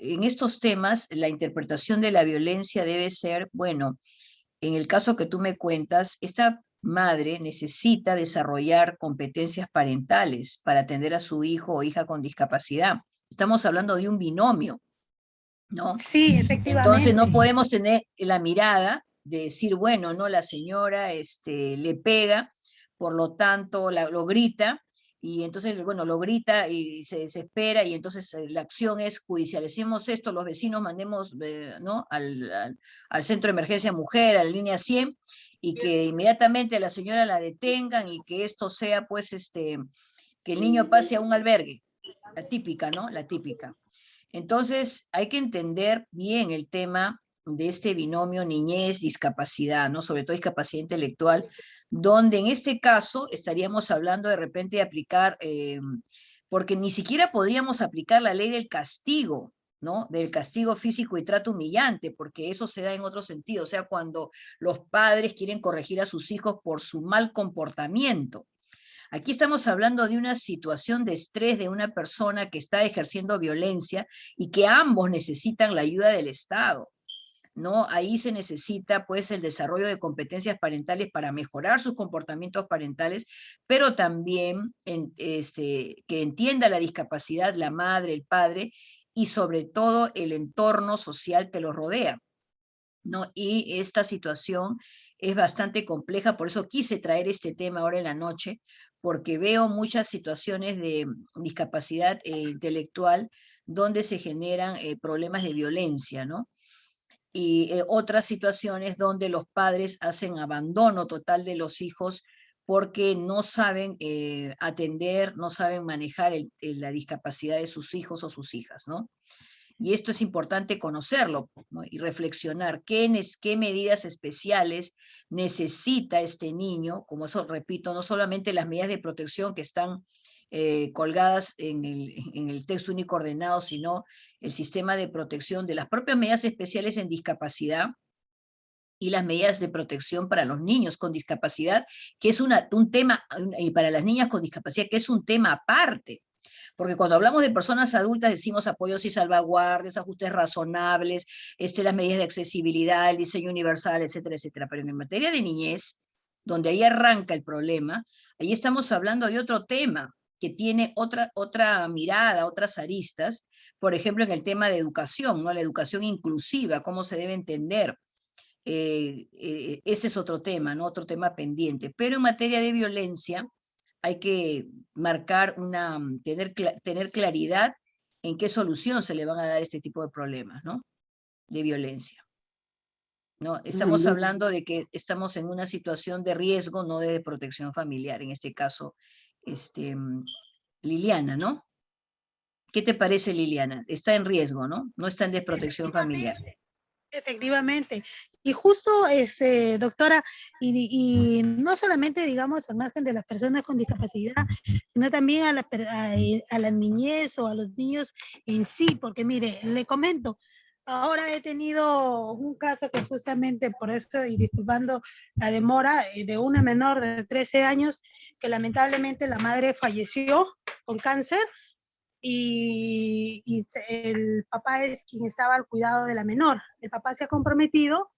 En estos temas, la interpretación de la violencia debe ser, bueno, en el caso que tú me cuentas, esta madre necesita desarrollar competencias parentales para atender a su hijo o hija con discapacidad. Estamos hablando de un binomio, ¿no? Sí, Entonces efectivamente. no podemos tener la mirada de decir, bueno, no, la señora le pega, por lo tanto lo grita, y entonces, bueno, lo grita y se desespera, y entonces la acción es judicialicemos esto, los vecinos mandemos ¿no? al centro de emergencia mujer, a la línea 100, y que inmediatamente a la señora la detengan, y que esto sea, pues, que el niño pase a un albergue, la típica, ¿no? La típica. Entonces, hay que entender bien el tema de este binomio niñez-discapacidad, ¿no? Sobre todo discapacidad intelectual, donde en este caso estaríamos hablando de repente de aplicar, porque ni siquiera podríamos aplicar la ley del castigo, ¿no? Del castigo físico y trato humillante, porque eso se da en otro sentido, o sea, cuando los padres quieren corregir a sus hijos por su mal comportamiento. Aquí estamos hablando de una situación de estrés de una persona que está ejerciendo violencia y que ambos necesitan la ayuda del Estado, ¿no? Ahí se necesita pues el desarrollo de competencias parentales para mejorar sus comportamientos parentales, pero también que entienda la discapacidad la madre, el padre y sobre todo el entorno social que los rodea, ¿no? Y esta situación es bastante compleja, por eso quise traer este tema ahora en la noche, porque veo muchas situaciones de discapacidad intelectual donde se generan problemas de violencia, ¿no? Y otras situaciones donde los padres hacen abandono total de los hijos porque no saben atender, no saben manejar la discapacidad de sus hijos o sus hijas, ¿no? Y esto es importante conocerlo, ¿no? Y reflexionar qué medidas especiales necesita este niño, como eso repito, no solamente las medidas de protección que están colgadas en el texto único ordenado, sino el sistema de protección de las propias medidas especiales en discapacidad y las medidas de protección para los niños con discapacidad, que es un tema, y para las niñas con discapacidad, que es un tema aparte. Porque cuando hablamos de personas adultas decimos apoyos y salvaguardas, ajustes razonables, las medidas de accesibilidad, el diseño universal, etcétera, etcétera. Pero en materia de niñez, donde ahí arranca el problema, ahí estamos hablando de otro tema que tiene otra mirada, otras aristas, por ejemplo, en el tema de educación, ¿no? La educación inclusiva, cómo se debe entender. Ese es otro tema, ¿no? Otro tema pendiente. Pero en materia de violencia, hay que marcar tener claridad en qué solución se le van a dar este tipo de problemas, ¿no? De violencia. ¿No? Estamos hablando de que estamos en una situación de riesgo, no de protección familiar, en este caso, Liliana, ¿no? ¿Qué te parece, Liliana? Está en riesgo, ¿no? No está en desprotección familiar. Efectivamente. Y justo, doctora, y no solamente, digamos, al margen de las personas con discapacidad, sino también a la niñez o a los niños en sí, porque mire, le comento, ahora he tenido un caso que justamente por esto, y disculpando la demora, de una menor de 13 años, que lamentablemente la madre falleció con cáncer, y el papá es quien estaba al cuidado de la menor. El papá se ha comprometido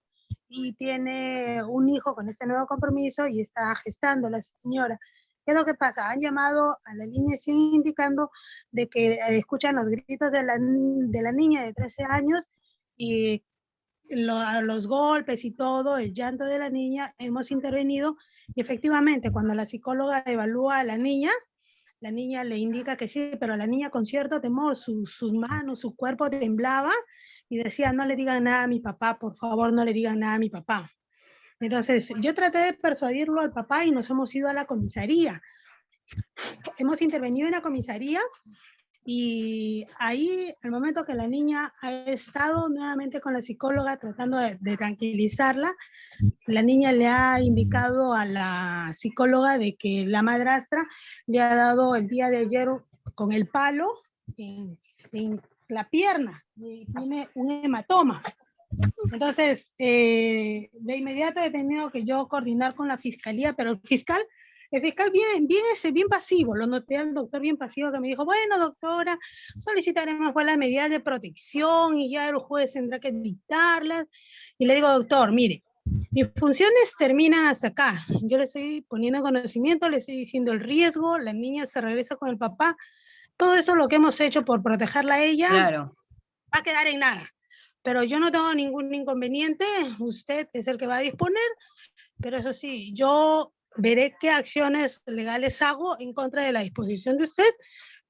y tiene un hijo con este nuevo compromiso y está gestando la señora. ¿Qué es lo que pasa? Han llamado a la línea 100 indicando de que escuchan los gritos de la niña de 13 años y los golpes y todo, el llanto de la niña. Hemos intervenido y efectivamente cuando la psicóloga evalúa a la niña, la niña le indica que sí, pero la niña con cierto temor, sus manos, su cuerpo temblaba y decía, no le digan nada a mi papá, por favor, no le digan nada a mi papá. Entonces, yo traté de persuadirlo al papá y nos hemos ido a la comisaría. Hemos intervenido en la comisaría y ahí, al momento que la niña ha estado nuevamente con la psicóloga tratando de tranquilizarla, la niña le ha indicado a la psicóloga de que la madrastra le ha dado el día de ayer con el palo en la pierna y tiene un hematoma. Entonces, de inmediato he tenido que yo coordinar con la fiscalía, pero el fiscal bien pasivo, lo noté al doctor bien pasivo que me dijo, bueno, doctora, solicitaremos pues las medidas de protección y ya el juez tendrá que dictarlas. Y le digo, doctor, mire, mis funciones terminan hasta acá. Yo le estoy poniendo conocimiento, le estoy diciendo el riesgo, la niña se regresa con el papá. Todo eso lo que hemos hecho por protegerla a ella Claro. va a quedar en nada. Pero yo no tengo ningún inconveniente, usted es el que va a disponer, pero eso sí, yo veré qué acciones legales hago en contra de la disposición de usted,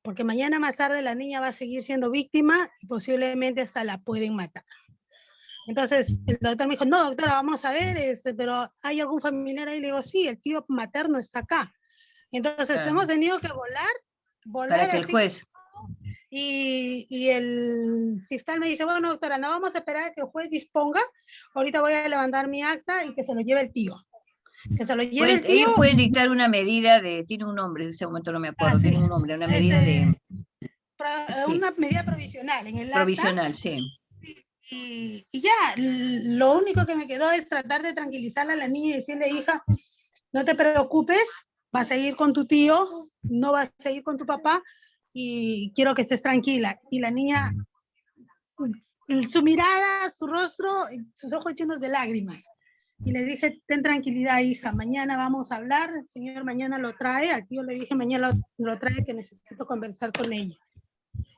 porque mañana más tarde la niña va a seguir siendo víctima y posiblemente hasta la pueden matar. Entonces el doctor me dijo, no doctora, vamos a ver, pero ¿hay algún familiar ahí? Le digo, sí, el tío materno está acá. Entonces Claro. hemos tenido que volar Para que el así. juez... Y el fiscal me dice, bueno, doctora, no vamos a esperar a que el juez disponga. Ahorita voy a levantar mi acta y que se lo lleve el tío. Que se lo lleve el tío. Ellos pueden dictar una medida de, tiene un nombre, en ese momento no me acuerdo, sí. tiene un nombre, una medida de... Una medida provisional en el provisional, acta. sí. Y ya, lo único que me quedó es tratar de tranquilizarla a la niña y decirle, hija, no te preocupes, vas a ir con tu tío, no vas a ir con tu papá, y quiero que estés tranquila. Y la niña, su mirada, su rostro, sus ojos llenos de lágrimas. Y le dije, ten tranquilidad, hija, mañana vamos a hablar, el señor mañana lo trae, al tío le dije, mañana lo trae, que necesito conversar con ella.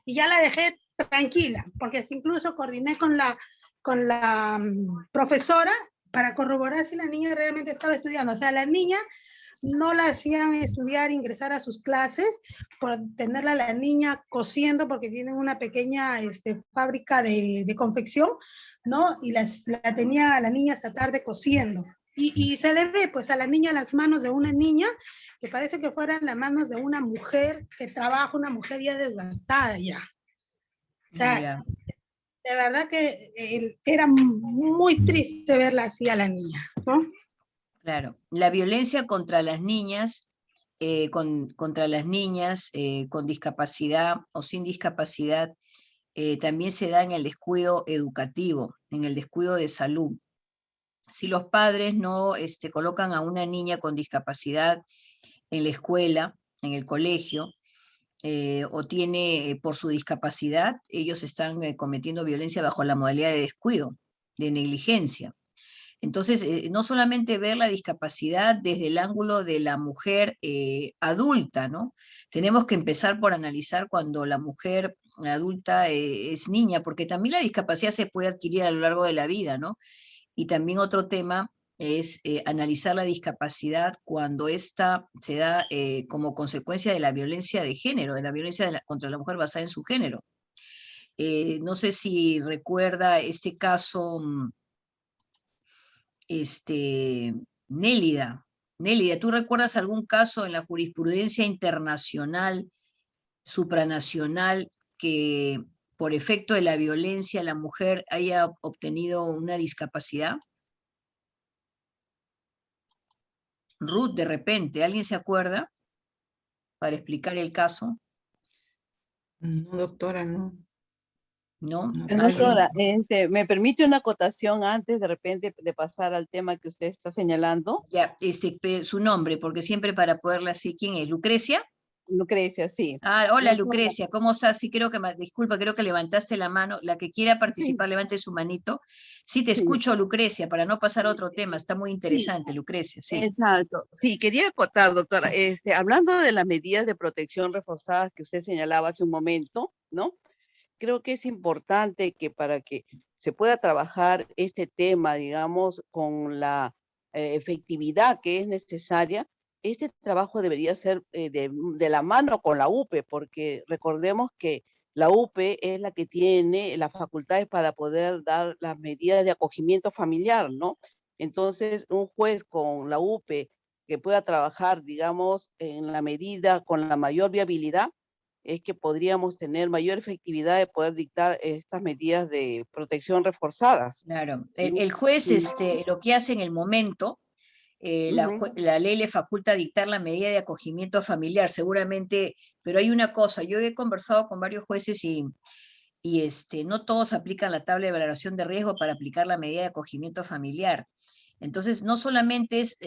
Y ya la dejé tranquila, porque incluso coordiné con la profesora para corroborar si la niña realmente estaba estudiando. O sea, la niña no la hacían estudiar, ingresar a sus clases, por tenerla la niña cosiendo, porque tienen una pequeña fábrica de confección, ¿no? Y la tenía la niña hasta tarde cosiendo. Y se le ve pues a la niña las manos de una niña que parece que fueran las manos de una mujer que trabaja, una mujer ya desgastada ya. O sea, Yeah. de verdad que era muy triste verla así a la niña, ¿no? Claro, la violencia contra las niñas, contra las niñas con discapacidad o sin discapacidad, también se da en el descuido educativo, en el descuido de salud. Si los padres no colocan a una niña con discapacidad en la escuela, en el colegio, o tiene por su discapacidad, ellos están cometiendo violencia bajo la modalidad de descuido, de negligencia. Entonces, no solamente ver la discapacidad desde el ángulo de la mujer adulta, ¿no? Tenemos que empezar por analizar cuando la mujer adulta es niña, porque también la discapacidad se puede adquirir a lo largo de la vida, ¿no? Y también otro tema es analizar la discapacidad cuando ésta se da como consecuencia de la violencia de género, de la violencia contra la mujer basada en su género. No sé si recuerda este caso, Nélida. Nélida, ¿tú recuerdas algún caso en la jurisprudencia internacional, supranacional, que por efecto de la violencia la mujer haya obtenido una discapacidad? Ruth, de repente, ¿alguien se acuerda para explicar el caso? No, doctora, no. ¿No? Doctora, ¿me permite una acotación antes de repente de pasar al tema que usted está señalando? Ya, su nombre, porque siempre para poderla así, ¿quién es? ¿Lucrecia? Lucrecia, sí. Ah, hola Doctora. Lucrecia, ¿cómo estás? Sí, creo que, disculpa, creo que levantaste la mano. La que quiera participar, levante su manito. Sí, te escucho, Lucrecia, para no pasar a otro tema. Está muy interesante, Lucrecia, sí. Exacto. Sí, quería acotar, doctora, hablando de las medidas de protección reforzadas que usted señalaba hace un momento, ¿no? Creo que es importante que para que se pueda trabajar este tema, digamos, con la efectividad que es necesaria, este trabajo debería ser de la mano con la UPE, porque recordemos que la UPE es la que tiene las facultades para poder dar las medidas de acogimiento familiar, ¿no? Entonces, un juez con la UPE que pueda trabajar, digamos, en la medida con la mayor viabilidad, es que podríamos tener mayor efectividad de poder dictar estas medidas de protección reforzadas. Claro, ¿No? el juez Sí. lo que hace en el momento, la ley le faculta dictar la medida de acogimiento familiar, seguramente, pero hay una cosa, yo he conversado con varios jueces y no todos aplican la tabla de valoración de riesgo para aplicar la medida de acogimiento familiar. Entonces, no solamente es,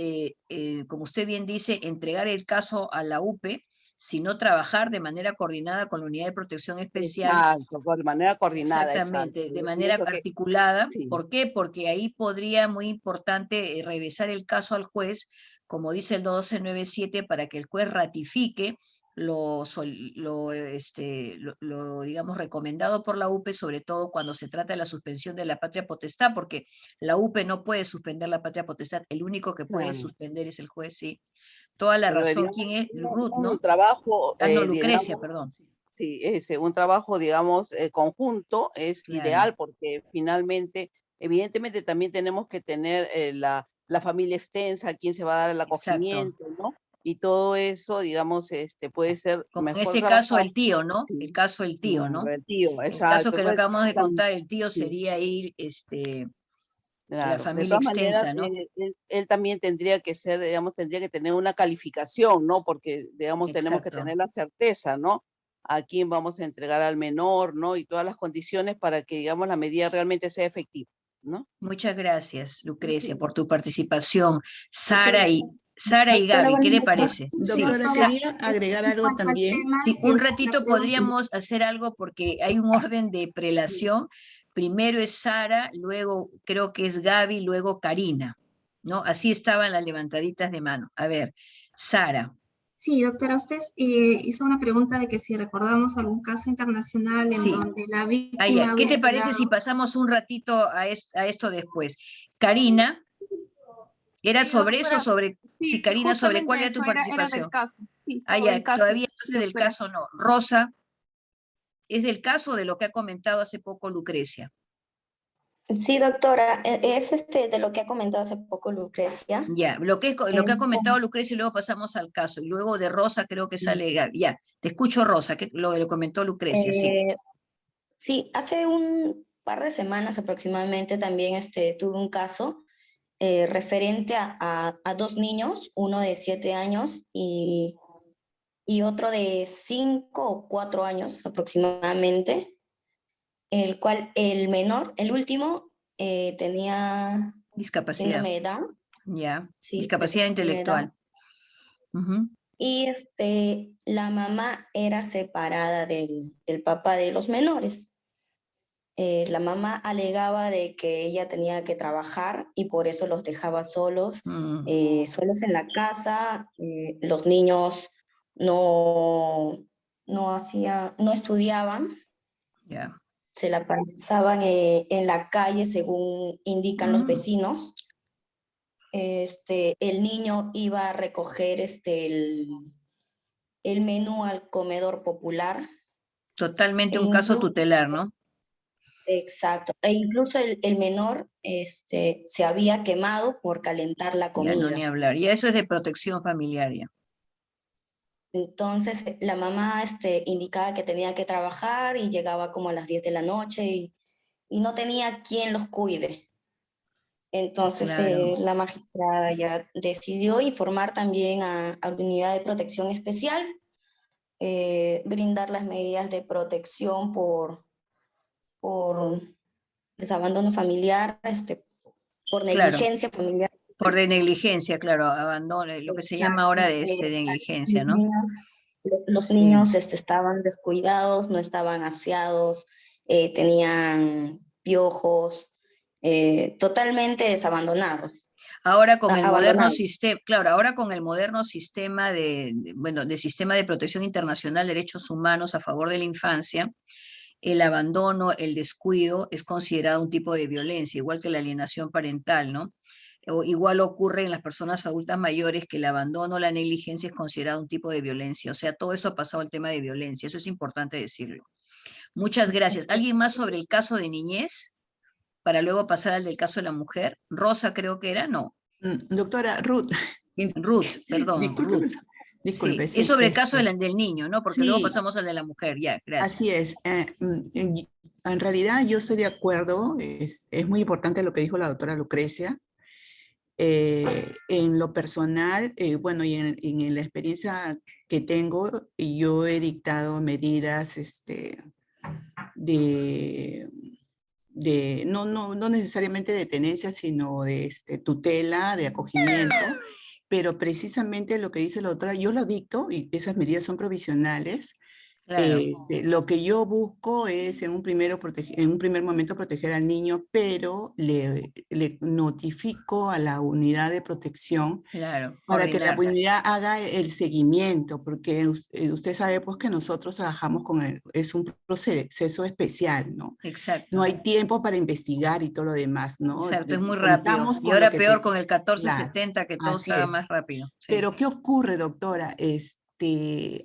como usted bien dice, entregar el caso a la UPE, sino trabajar de manera coordinada con la Unidad de Protección Especial. Exacto, de manera coordinada. Exactamente, exacto. de Yo manera pienso que articulada. sí. ¿Por qué? Porque ahí podría, muy importante, regresar el caso al juez, como dice el 1297, para que el juez ratifique digamos, recomendado por la UPE, sobre todo cuando se trata de la suspensión de la patria potestad, porque la UPE no puede suspender la patria potestad, el único que puede Claro. suspender es el juez, sí. Toda la Pero razón. deberíamos ¿Quién es? tener Ruth, un ¿no? trabajo, Ah, no, Lucrecia, digamos, perdón. sí, un trabajo, digamos, conjunto es Claro. ideal porque finalmente, evidentemente también tenemos que tener la familia extensa, quién se va a dar el Exacto. acogimiento, ¿no? Y todo eso, digamos, puede ser Como en mejor este caso trabajado. el tío, ¿no? Sí, El caso del tío, ¿no? el tío, En el caso exacto. que lo Entonces, acabamos de contar, el tío sí. sería ir, la Claro, de familia todas maneras, extensa, ¿no? él también tendría que ser, digamos, tendría que tener una calificación, ¿no? Porque, digamos, tenemos que Exacto. tener la certeza, ¿no? A quién vamos a entregar al menor, ¿no? Y todas las condiciones para que, digamos, la medida realmente sea efectiva, ¿no? Muchas gracias, Lucrecia, Sí. por tu participación. Doctora, Sara y Doctora, Gaby, ¿qué buenas le noches. parece? Sí, doctora, quería agregar En algo cuanto al también. tema, sí, un la ratito pregunta- podríamos hacer algo porque hay un orden de prelación. Primero es Sara, luego creo que es Gaby, luego Karina, ¿no? Así estaban las levantaditas de mano. A ver, Sara. Sí, doctora, usted hizo una pregunta de que si recordamos algún caso internacional en Sí. donde la Ah, víctima ya. ¿Qué hubiera te parece si quedado- pasamos un ratito a esto después? Karina, ¿era Sí, sobre eso? doctora, Sí, sí, Karina, ¿sobre cuál justamente era tu eso era del participación? caso. Sí, Ah, sobre ya, el caso, todavía entonces del doctora. caso no. Rosa, ¿es del caso de lo que ha comentado hace poco Lucrecia? Sí, doctora, es de lo que ha comentado hace poco Lucrecia. Ya, lo que ha comentado Con- Lucrecia y luego pasamos al caso. Y luego de Rosa creo que sale Gaby. Ya, te escucho Rosa, que lo que comentó Lucrecia, sí. sí, hace un par de semanas aproximadamente también tuve un caso referente a dos niños, uno de 7 años y otro de 5 o 4 años aproximadamente, el cual el menor, el último, tenía Discapacidad, síndrome de Down, ya. sí, Discapacidad síndrome de Down. intelectual. Ujú. Y la mamá era separada del papá de los menores. La mamá alegaba de que ella tenía que trabajar y por eso los dejaba solos, Mm, solos en la casa. Los niños no estudiaban, ya. se la pasaban en la calle según indican los Mm, vecinos. El niño iba a recoger el menú al comedor popular. totalmente E un caso incluso, tutelar, ¿no? exacto, e incluso el menor se había quemado por calentar la Ya no ni comida. hablar. Y eso es de protección familiar, ya. Entonces la mamá indicaba que tenía que trabajar y llegaba como a las 10 de la noche y no tenía quien los cuide. Entonces Claro. la magistrada ya decidió informar también a la Unidad de Protección Especial, brindar las medidas de protección por desabandono familiar, por Claro. negligencia familiar. Por de negligencia, claro, abandono, lo que se llama ahora Exacto. de negligencia, ¿no? Los Sí. niños estaban descuidados, no estaban aseados, tenían piojos, totalmente desabandonados. Ahora con el moderno Abandonados. sistema, claro, ahora con el moderno sistema de sistema de protección internacional de derechos humanos a favor de la infancia, el abandono, el descuido es considerado un tipo de violencia, igual que la alienación parental, ¿no? O igual ocurre en las personas adultas mayores que el abandono o la negligencia es considerado un tipo de violencia. O sea, todo eso ha pasado al tema de violencia. Eso es importante decirlo. Muchas gracias. ¿Alguien más sobre el caso de niñez? Para luego pasar al del caso de la mujer. Rosa creo que era, no. Doctora Ruth, Ruth, perdón, disculpe, Ruth. disculpe, Sí, es sí, sobre el caso del niño, ¿no? Porque luego sí, pasamos al de la mujer, ya, gracias. así es. En realidad yo estoy de acuerdo, es muy importante lo que dijo la doctora Lucrecia. En lo personal, bueno, y en la experiencia que tengo, yo he dictado medidas de, no necesariamente de tenencia, sino de tutela, de acogimiento, pero precisamente lo que dice la doctora, yo lo dicto y esas medidas son provisionales. Claro, Lo que yo busco es en un primer momento proteger al niño, pero le notifico a la unidad de protección claro, para que la coordinar. unidad haga el seguimiento, porque usted sabe pues que nosotros trabajamos es un proceso especial, ¿no? Exacto, No hay tiempo para investigar y todo lo demás, ¿no? exacto, es muy rápido. Contamos Y con lo ahora que peor con el claro, 1470, que todo se así haga es. más rápido. Sí. Pero ¿qué ocurre, doctora?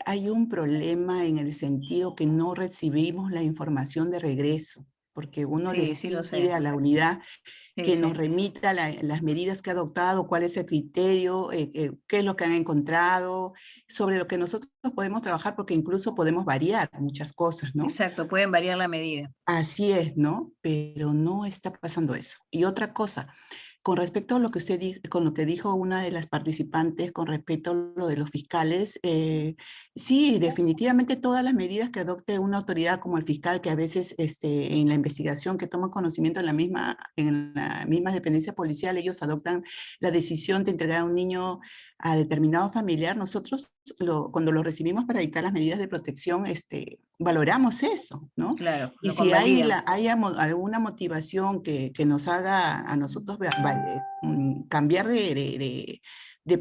Hay un problema en el sentido que no recibimos la información de regreso, porque uno Sí, les sí lo pide sé. a la unidad Sí, que sí. nos remita las medidas que ha adoptado, cuál es el criterio, qué es lo que han encontrado, sobre lo que nosotros podemos trabajar, porque incluso podemos variar muchas cosas, ¿no? Exacto, pueden variar la medida. Así es, ¿no? Pero no está pasando eso. Y otra cosa, con respecto a lo que con lo que dijo una de las participantes con respecto a lo de los fiscales, sí, definitivamente todas las medidas que adopte una autoridad como el fiscal, que a veces en la investigación que toma conocimiento en la misma dependencia policial, ellos adoptan la decisión de entregar a un niño a determinado familiar, nosotros cuando lo recibimos para dictar las medidas de protección, valoramos eso, ¿no? Claro, Y lo si hay, convalidan. alguna motivación que nos haga a nosotros cambiar de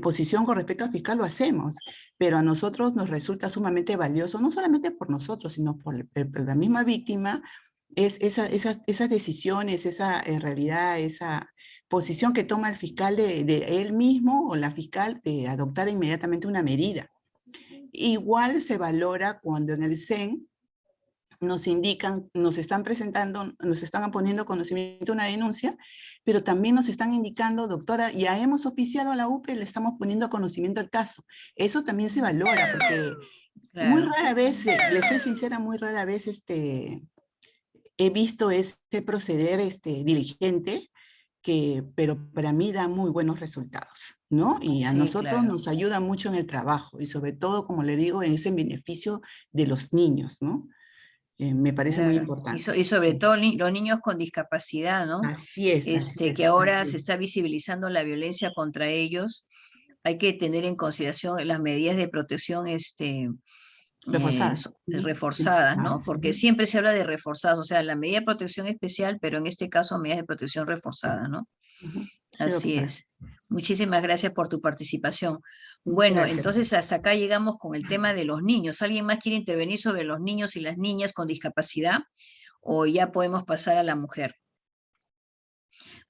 posición con respecto al fiscal, lo hacemos. Pero a nosotros nos resulta sumamente valioso, no solamente por nosotros, sino por la misma víctima, es esas decisiones, en realidad, esa posición que toma el fiscal de él mismo o la fiscal de adoptar inmediatamente una medida. Igual se valora cuando en el CEN nos indican, nos están presentando, nos están poniendo conocimiento de una denuncia, pero también nos están indicando, doctora, ya hemos oficiado a la UPE, le estamos poniendo conocimiento al caso. Eso también se valora, porque muy Claro. rara vez, les soy sincera, muy rara vez he visto este proceder diligente, pero para mí da muy buenos resultados, ¿no? Y a Sí, nosotros claro. nos ayuda mucho en el trabajo, y sobre todo, como le digo, es en beneficio de los niños, ¿no? Me parece muy Claro. importante. Y sobre Sí. todo los niños con discapacidad, ¿no? Así es, así Que es. ahora Así se es. está visibilizando la violencia contra ellos. Hay que tener en consideración las medidas de protección Reforzadas. Sí, reforzadas, ¿no? así Porque es. siempre se habla de reforzadas, o sea, la medida de protección especial, pero en este caso medidas de protección reforzada, ¿no? Ujú. Sí, Así doctora. es. Muchísimas gracias por tu participación. Bueno, Gracias. entonces hasta acá llegamos con el tema de los niños. ¿Alguien más quiere intervenir sobre los niños y las niñas con discapacidad? ¿O ya podemos pasar a la mujer?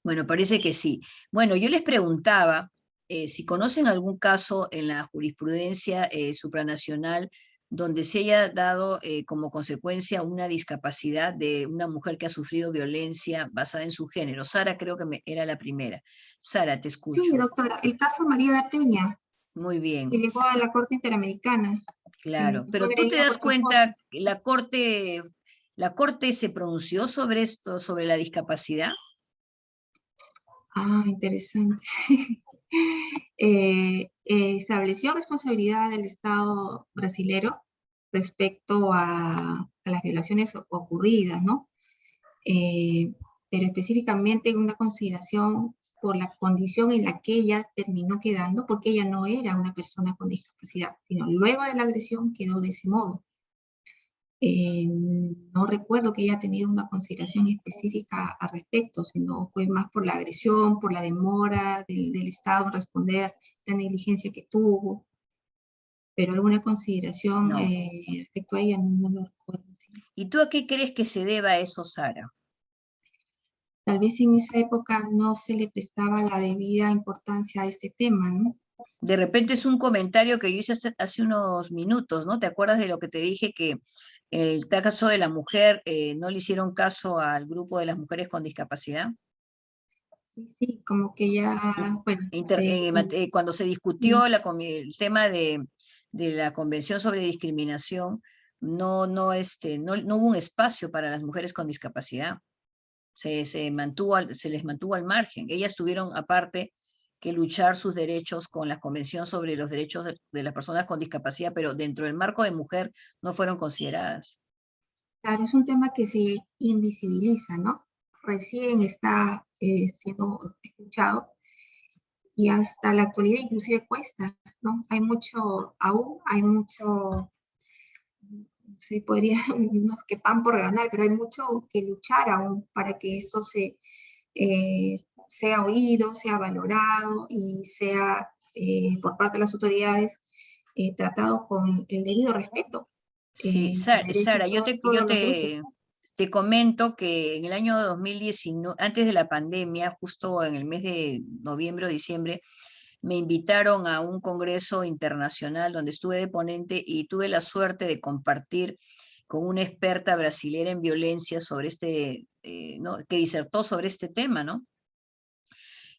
Bueno, parece que sí. Bueno, yo les preguntaba si conocen algún caso en la jurisprudencia supranacional donde se haya dado como consecuencia una discapacidad de una mujer que ha sufrido violencia basada en su género. Sara creo que era la primera. Sara, te Sí, escucho. doctora, el caso María da Peña, Muy que bien, llegó a la Corte Interamericana, claro. fue Pero tú te agredida das por su esposo. cuenta, la corte se pronunció sobre esto, sobre la discapacidad. Ah, interesante. Estableció responsabilidad del Estado brasilero respecto a las violaciones ocurridas, ¿no? Pero específicamente en una consideración por la condición en la que ella terminó quedando, porque ella no era una persona con discapacidad, sino luego de la agresión quedó de ese modo. No recuerdo que haya tenido una consideración específica al respecto, sino fue más por la agresión, por la demora del Estado en responder, la negligencia que tuvo, pero alguna consideración No. respecto a ella no lo recuerdo. Sí. ¿Y tú a qué crees que se deba eso, Sara? tal vez en esa época no se le prestaba la debida importancia a este tema, ¿no? De repente es un comentario que yo hice hace unos minutos, ¿no? ¿Te acuerdas de lo que te dije que el caso de la mujer no le hicieron caso al grupo de las mujeres con discapacidad? Sí, sí, como que ya, bueno, Cuando se discutió el tema de la Convención sobre Discriminación, no hubo un espacio para las mujeres con discapacidad. Se les mantuvo al margen. Ellas tuvieron aparte que luchar sus derechos con la Convención sobre los Derechos de las Personas con Discapacidad, pero dentro del marco de mujer no fueron consideradas. claro, es un tema que se invisibiliza, ¿no? Recién está siendo escuchado y hasta la actualidad inclusive cuesta, ¿no? Hay mucho, aún hay mucho, se podría, no que pan por ganar, pero hay mucho que luchar aún para que esto sea oído, sea valorado y sea por parte de las autoridades tratado con el debido respeto. Sí, que merecen Sara, yo todos los grupos. te comento que en el año 2019, antes de la pandemia, justo en el mes de noviembre o diciembre, me invitaron a un congreso internacional donde estuve de ponente y tuve la suerte de compartir con una experta brasilera en violencia sobre ¿no? que disertó sobre este tema, ¿no?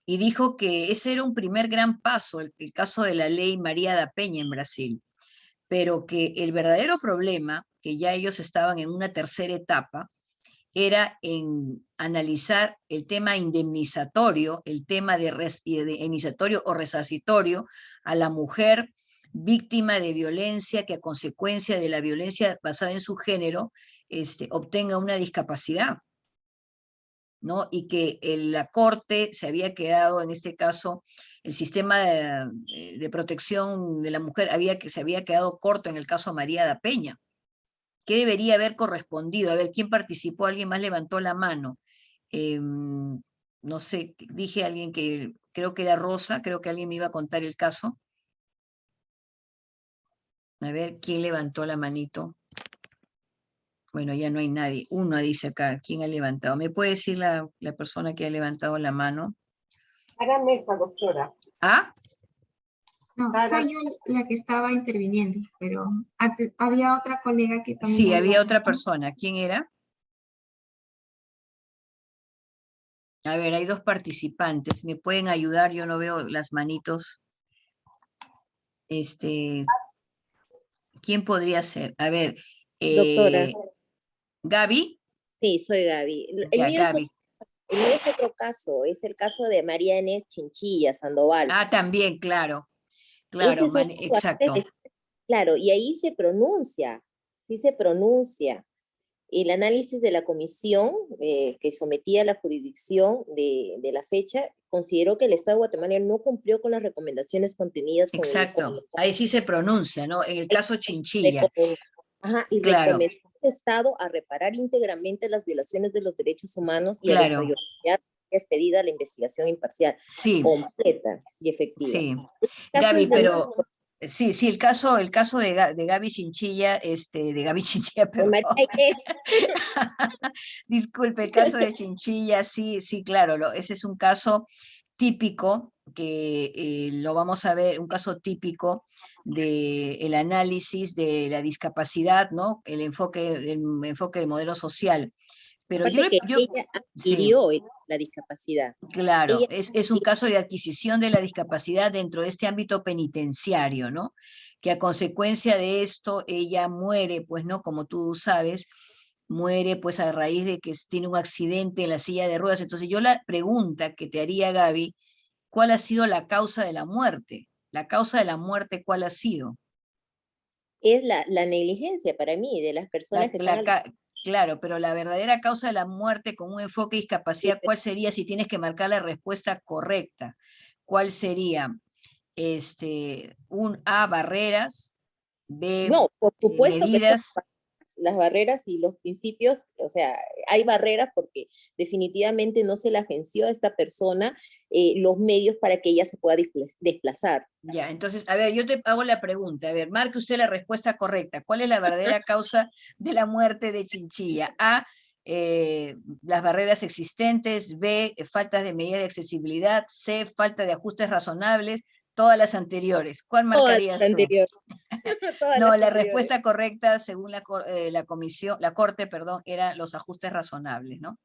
Y dijo que ese era un primer gran paso, el caso de la ley María da Peña en Brasil, pero que el verdadero problema, que ya ellos estaban en una tercera etapa, era en analizar el tema indemnizatorio, el tema de indemnizatorio o resarcitorio a la mujer víctima de violencia que a consecuencia de la violencia basada en su género obtenga una discapacidad, ¿no? Y que la Corte se había quedado, en este caso, el sistema de protección de la mujer se había quedado corto en el caso María da Peña. ¿Qué debería haber correspondido? A ver, ¿quién participó? ¿Alguien más levantó la mano? No sé, dije a alguien que creo que era Rosa, creo que alguien me iba a contar el caso. A ver, ¿quién levantó la manito? Bueno, ya no hay nadie. Uno dice acá, ¿quién ha levantado? ¿Me puede decir la persona que ha levantado la mano? Sara Mesa, doctora. ¿Ah? No, Sara. soy yo la que estaba interviniendo, pero antes había otra colega que también Sí, había otra levantó. persona. ¿Quién era? A ver, hay dos participantes. ¿Me pueden ayudar? Yo no veo las manitos. ¿Quién podría ser? A ver, Doctora. ¿Gaby? Sí, soy Gaby. El Ya, mío Gaby. el mío es otro caso, es el caso de María Inés Chinchilla Sandoval. Ah, también, claro. Ese Claro, es un caso exacto. claro, y ahí se pronuncia, sí se pronuncia. El análisis de la comisión que sometía a la jurisdicción de la fecha consideró que el Estado de Guatemala no cumplió con las recomendaciones contenidas con Exacto, ahí sí se pronuncia, ¿no? En el caso Chinchilla. y Claro. recomendó al Estado a reparar íntegramente las violaciones de los derechos humanos y Claro. a desarrollar expedida la investigación imparcial, sí. completa y efectiva. Sí, Gaby, pero sí, el caso de Gaby Chinchilla, de Gaby Chinchilla, perdón. Disculpe, el caso de Chinchilla, sí, claro, ese es un caso típico que lo vamos a ver, un caso típico del análisis de la discapacidad, ¿no? El enfoque del modelo social. Pero ella adquirió la discapacidad. Claro, es un caso de adquisición de la discapacidad dentro de este ámbito penitenciario, ¿no? Que a consecuencia de esto ella muere, pues, ¿no? Como tú sabes, muere pues a raíz de que tiene un accidente en la silla de ruedas. Entonces yo la pregunta que te haría, Gaby, ¿cuál ha sido la causa de la muerte? ¿La causa de la muerte cuál ha sido? Es la negligencia para mí de las personas que están... Claro, pero la verdadera causa de la muerte con un enfoque de discapacidad, ¿cuál sería si tienes que marcar la respuesta correcta? ¿Cuál sería? Un A, barreras, B, no, por supuesto medidas. Que las barreras y los principios, o sea, hay barreras porque definitivamente no se le agenció a esta persona los medios para que ella se pueda desplazar. Ya, entonces, a ver, yo te hago la pregunta, a ver, marque usted la respuesta correcta. ¿Cuál es la verdadera causa de la muerte de Chinchilla? A, las barreras existentes, B, faltas de medidas de accesibilidad, C, falta de ajustes razonables, todas las anteriores. ¿Cuál Todas marcarías las tú? anteriores. Todas No, las la anteriores. respuesta correcta, según la Corte, perdón, eran los ajustes razonables, ¿no?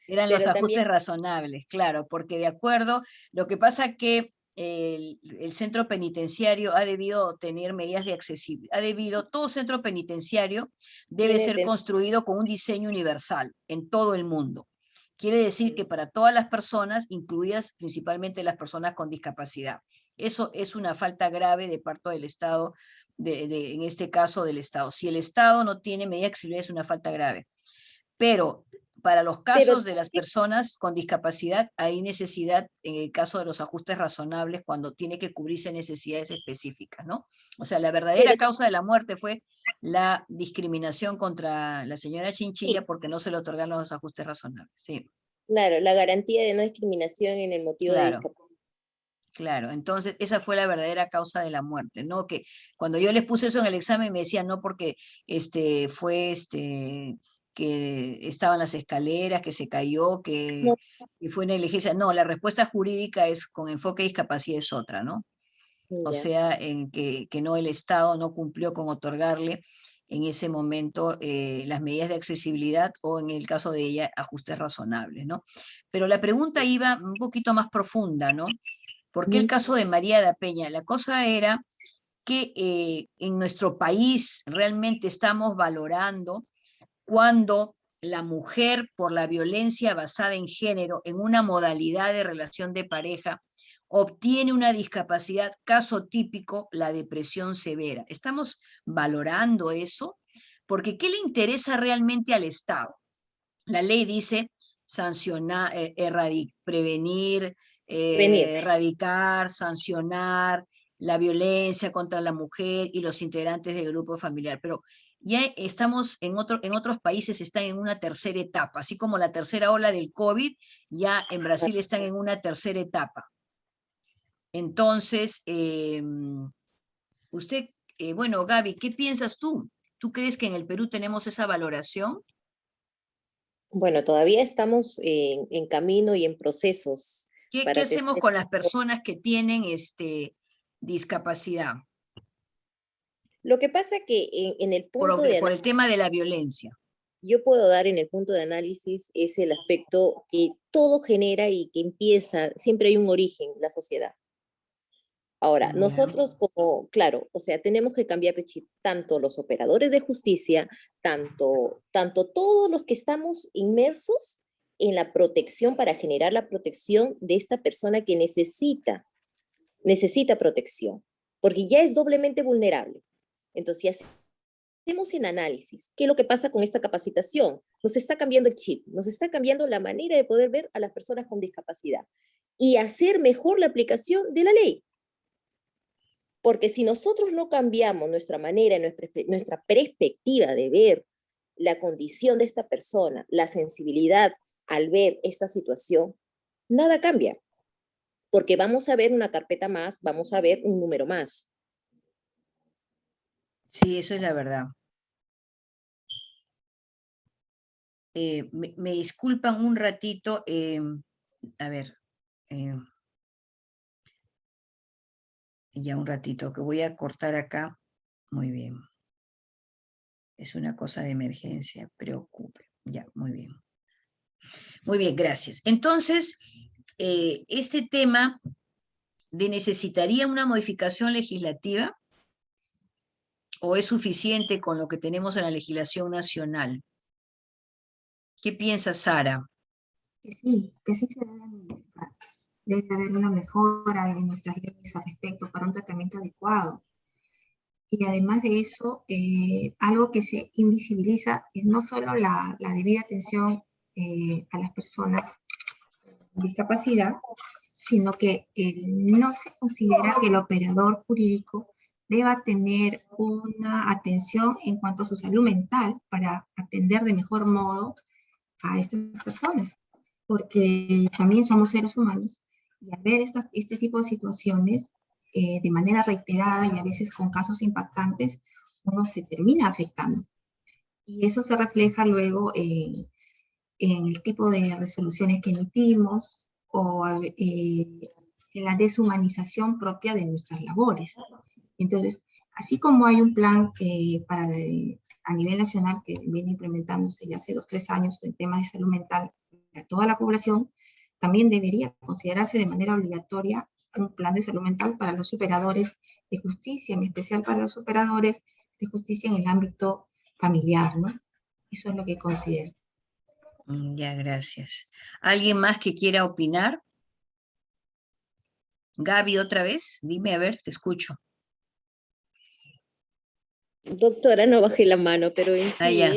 Eran los Pero ajustes también, razonables, claro, porque de acuerdo, lo que pasa que el centro penitenciario ha debido tener medidas de accesibilidad, todo centro penitenciario debe Tiene ser ten- construido con un diseño universal en todo el mundo. Quiere decir que para todas las personas, incluidas principalmente las personas con discapacidad. Eso es una falta grave de parte del Estado, en este caso del Estado. Si el Estado no tiene medidas de accesibilidad, es una falta grave. Pero para los pero casos de las personas con discapacidad, hay necesidad, en el caso de los ajustes razonables, cuando tiene que cubrirse necesidades específicas, ¿no? O sea, la verdadera pero causa de la muerte fue la discriminación contra la señora sí, Chinchilla porque no se le otorgaron los ajustes razonables. Sí, claro, la garantía de no discriminación en el motivo de claro. discapacidad. Claro, entonces esa fue la verdadera causa de la muerte, ¿no? Que cuando yo les puse eso en el examen me decían, no, porque que estaban las escaleras, que se cayó, No, que fue negligencia. No, la respuesta jurídica es con enfoque de discapacidad es otra, ¿no? O ya. sea, en que no, el Estado no cumplió con otorgarle en ese momento las medidas de accesibilidad o en el caso de ella ajustes razonables, ¿no? Pero la pregunta iba un poquito más profunda, ¿no? ¿Por qué el caso de María da Peña? La cosa era que en nuestro país realmente estamos valorando cuando la mujer, por la violencia basada en género, en una modalidad de relación de pareja, obtiene una discapacidad, caso típico, la depresión severa. ¿Estamos valorando eso? Porque ¿qué le interesa realmente al Estado? La ley dice sancionar, prevenir, Venir. erradicar, sancionar la violencia contra la mujer y los integrantes del grupo familiar, pero ya estamos en otros países están en una tercera etapa, así como la tercera ola del COVID, ya en Brasil están en una tercera etapa. Entonces, usted, bueno, Gaby, ¿qué piensas tú? ¿Tú crees que en el Perú tenemos esa valoración? Bueno, todavía estamos en camino y en procesos ¿Qué para tener... hacemos con las personas que tienen discapacidad? Lo que pasa que en el punto de Por el tema de la violencia. yo puedo dar en el punto de análisis es el aspecto que todo genera y que empieza, siempre hay un origen, la sociedad. Ahora, nosotros como, claro, o sea, tenemos que cambiar de chip, tanto los operadores de justicia, tanto todos los que estamos inmersos en la protección para generar la protección de esta persona que necesita protección, porque ya es doblemente vulnerable. Entonces, si hacemos el análisis, ¿qué es lo que pasa con esta capacitación? Nos está cambiando el chip, nos está cambiando la manera de poder ver a las personas con discapacidad y hacer mejor la aplicación de la ley. Porque si nosotros no cambiamos nuestra manera, nuestra perspectiva de ver la condición de esta persona, la sensibilidad al ver esta situación, nada cambia. Porque vamos a ver una carpeta más, vamos a ver un número más. Sí, eso es la verdad. Me disculpan un ratito, a ver, ya un ratito, que voy a cortar acá. Muy bien. Es una cosa de emergencia, preocupe. Ya, muy bien. Muy bien, gracias. Entonces, este tema necesitaría una modificación legislativa o es suficiente con lo que tenemos en la legislación nacional. ¿Qué piensa Sara? Que sí se debe modificar. Debe haber una mejora en nuestras leyes al respecto para un tratamiento adecuado. Y además de eso, algo que se invisibiliza es no solo la debida atención a las personas con discapacidad, sino que no se considera que el operador jurídico deba tener una atención en cuanto a su salud mental para atender de mejor modo a estas personas, porque también somos seres humanos y al ver este tipo de situaciones de manera reiterada y a veces con casos impactantes, uno se termina afectando. Y eso se refleja luego en el tipo de resoluciones que emitimos o en la deshumanización propia de nuestras labores. Entonces, así como hay un plan a nivel nacional que viene implementándose ya hace 2 o 3 años en temas de salud mental a toda la población, también debería considerarse de manera obligatoria un plan de salud mental para los operadores de justicia, en especial para los operadores de justicia en el ámbito familiar, ¿no? Eso es lo que considero. Ya, gracias. ¿Alguien más que quiera opinar? Gaby, otra vez, dime, a ver, te escucho. Doctora, no bajé la mano, pero en sí Ya.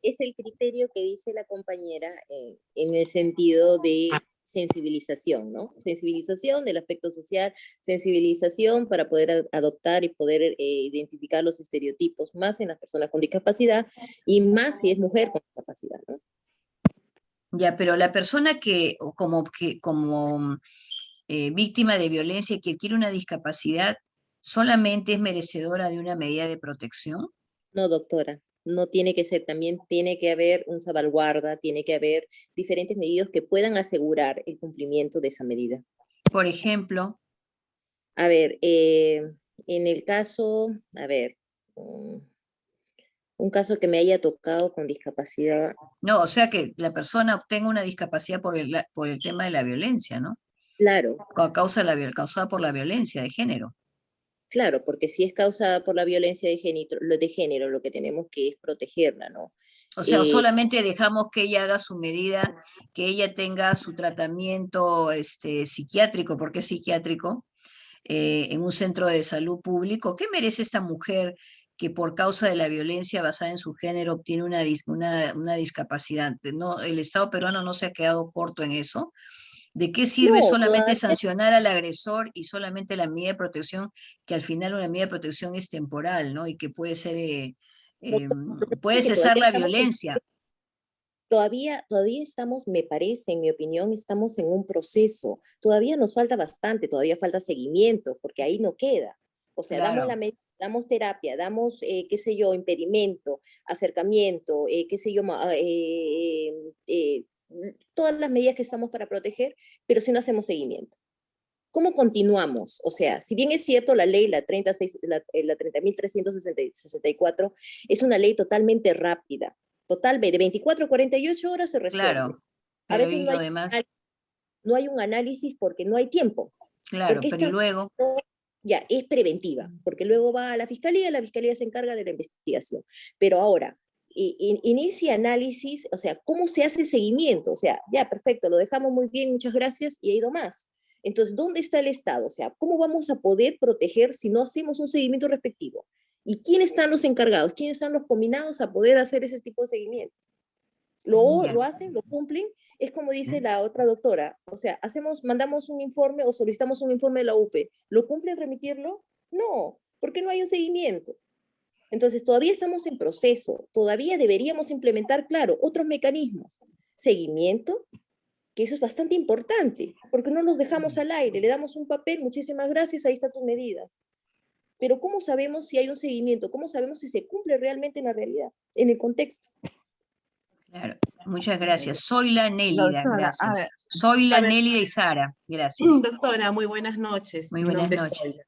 es el criterio que dice la compañera en el sentido de sensibilización, ¿no? Sensibilización del aspecto social, sensibilización para poder adoptar y poder identificar los estereotipos, más en las personas con discapacidad y más si es mujer con discapacidad, ¿no? Ya, pero la persona como víctima de violencia que adquiere una discapacidad, ¿solamente es merecedora de una medida de protección? No, doctora, no tiene que ser, también tiene que haber un salvaguarda, tiene que haber diferentes medidas que puedan asegurar el cumplimiento de esa medida. Por ejemplo. A ver, en el caso, a ver, un caso que me haya tocado con discapacidad. No, o sea que la persona obtenga una discapacidad por el tema de la violencia, ¿no? Claro. Causada por la violencia de género. Claro, porque si es causada por la violencia de género, lo que tenemos que es protegerla, ¿no? O sea, solamente dejamos que ella haga su medida, que ella tenga su tratamiento psiquiátrico, porque es psiquiátrico, en un centro de salud público. ¿Qué merece esta mujer que por causa de la violencia basada en su género obtiene una discapacidad? No, el Estado peruano no se ha quedado corto en eso. ¿De qué sirve solamente sancionar al agresor y solamente la medida de protección, que al final una medida de protección es temporal, ¿no? Y que puede ser, puede cesar la violencia? Todavía estamos, me parece, en mi opinión, estamos en un proceso. Todavía nos falta bastante, todavía falta seguimiento, porque ahí no queda. O sea, claro. damos terapia, damos, qué sé yo, impedimento, acercamiento, qué sé yo, todas las medidas que estamos para proteger, pero si no hacemos seguimiento. ¿Cómo continuamos? O sea, si bien es cierto la ley, la 30.364, es una ley totalmente rápida, totalmente, de 24 a 48 horas se resuelve. Claro, a veces no hay un análisis porque no hay tiempo. Claro, pero luego... Ya, es preventiva, porque luego va a la fiscalía se encarga de la investigación. Pero ahora, inicia análisis, o sea, ¿cómo se hace el seguimiento? O sea, ya, perfecto, lo dejamos muy bien, muchas gracias, y ha ido más. Entonces, ¿dónde está el Estado? O sea, ¿cómo vamos a poder proteger si no hacemos un seguimiento respectivo? ¿Y quiénes están los encargados? ¿Quiénes están los combinados a poder hacer ese tipo de seguimiento? Lo hacen, lo cumplen. Es como dice la otra doctora, o sea, mandamos un informe o solicitamos un informe de la UPE. ¿Lo cumplen remitirlo? No, porque no hay un seguimiento. Entonces, todavía estamos en proceso, todavía deberíamos implementar, claro, otros mecanismos. Seguimiento, que eso es bastante importante, porque no los dejamos al aire, le damos un papel, muchísimas gracias, ahí están tus medidas. Pero ¿cómo sabemos si hay un seguimiento? ¿Cómo sabemos si se cumple realmente en la realidad, en el contexto? Claro, muchas gracias. Soy la Nélida, gracias. Soy la Nélida y Sara, gracias. Doctora, muy buenas noches. Muy buenas noches.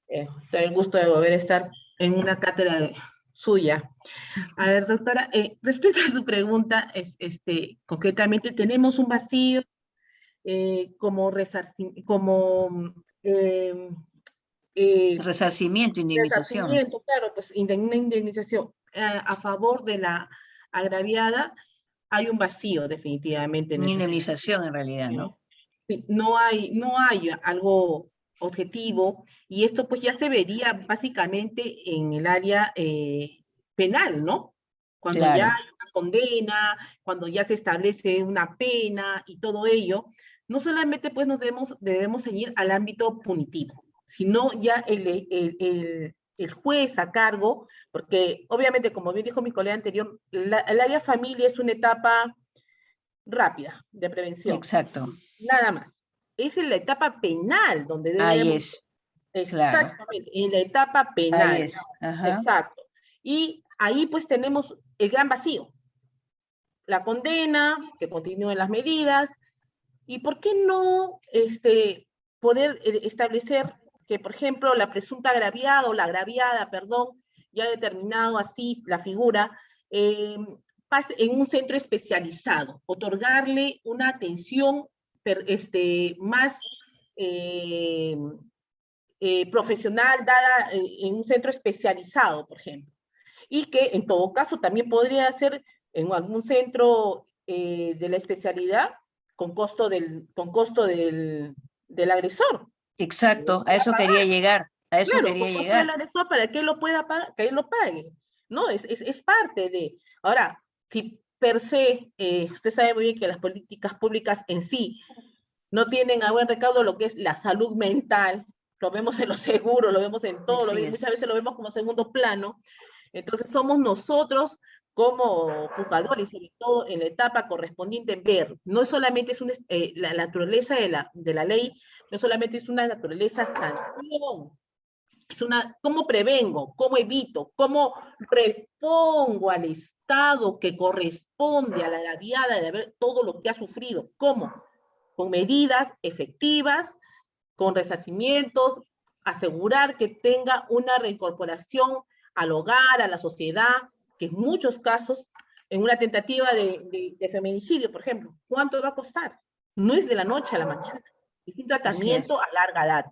Tengo el gusto de volver a estar en una cátedra suya. A ver, doctora, respecto a su pregunta, concretamente tenemos un vacío resarcimiento, indemnización. Resarcimiento, claro, pues una indemnización a favor de la agraviada. Hay un vacío, definitivamente. Una indemnización, en realidad, ¿no? Sí, no hay algo objetivo, y esto pues ya se vería básicamente en el área penal, ¿no? Cuando ya hay una condena, cuando ya se establece una pena y todo ello, no solamente pues nos debemos ceñir al ámbito punitivo, sino ya el juez a cargo, porque obviamente, como bien dijo mi colega anterior, el área familia es una etapa rápida de prevención. Exacto. Nada más. Es en la etapa penal donde debemos... Ahí es. Exactamente, en la etapa penal. Ahí es. Ajá. Exacto. Y ahí pues tenemos el gran vacío. La condena, que continúen las medidas, y ¿por qué no poder establecer que, por ejemplo, la presunta agraviada o la agraviada, perdón, ya determinado así la figura, pase en un centro especializado, otorgarle una atención más profesional dada en un centro especializado, por ejemplo? Y que en todo caso también podría ser en algún centro de la especialidad con costo del del agresor. Exacto, a eso quería llegar, a eso Claro, quería con costo del llegar. agresor para que él lo pueda pagar, que él lo pague. ¿No? Es parte de. Ahora, si per se, usted sabe muy bien que las políticas públicas en sí no tienen a buen recaudo lo que es la salud mental, lo vemos en los seguros, lo vemos en todo, Así muchas es. veces lo vemos como segundo plano. Entonces somos nosotros como juzgadores, sobre todo en la etapa correspondiente, en ver, no solamente es la naturaleza de la ley, no solamente es una naturaleza sanción, es ¿cómo prevengo? ¿Cómo evito? ¿Cómo repongo al Estado que corresponde a la agraviada de ver todo lo que ha sufrido? ¿Cómo? Con medidas efectivas, con resarcimientos, asegurar que tenga una reincorporación al hogar, a la sociedad, que en muchos casos, en una tentativa de feminicidio, por ejemplo, ¿cuánto va a costar? No es de la noche a la mañana, es un tratamiento a larga edad.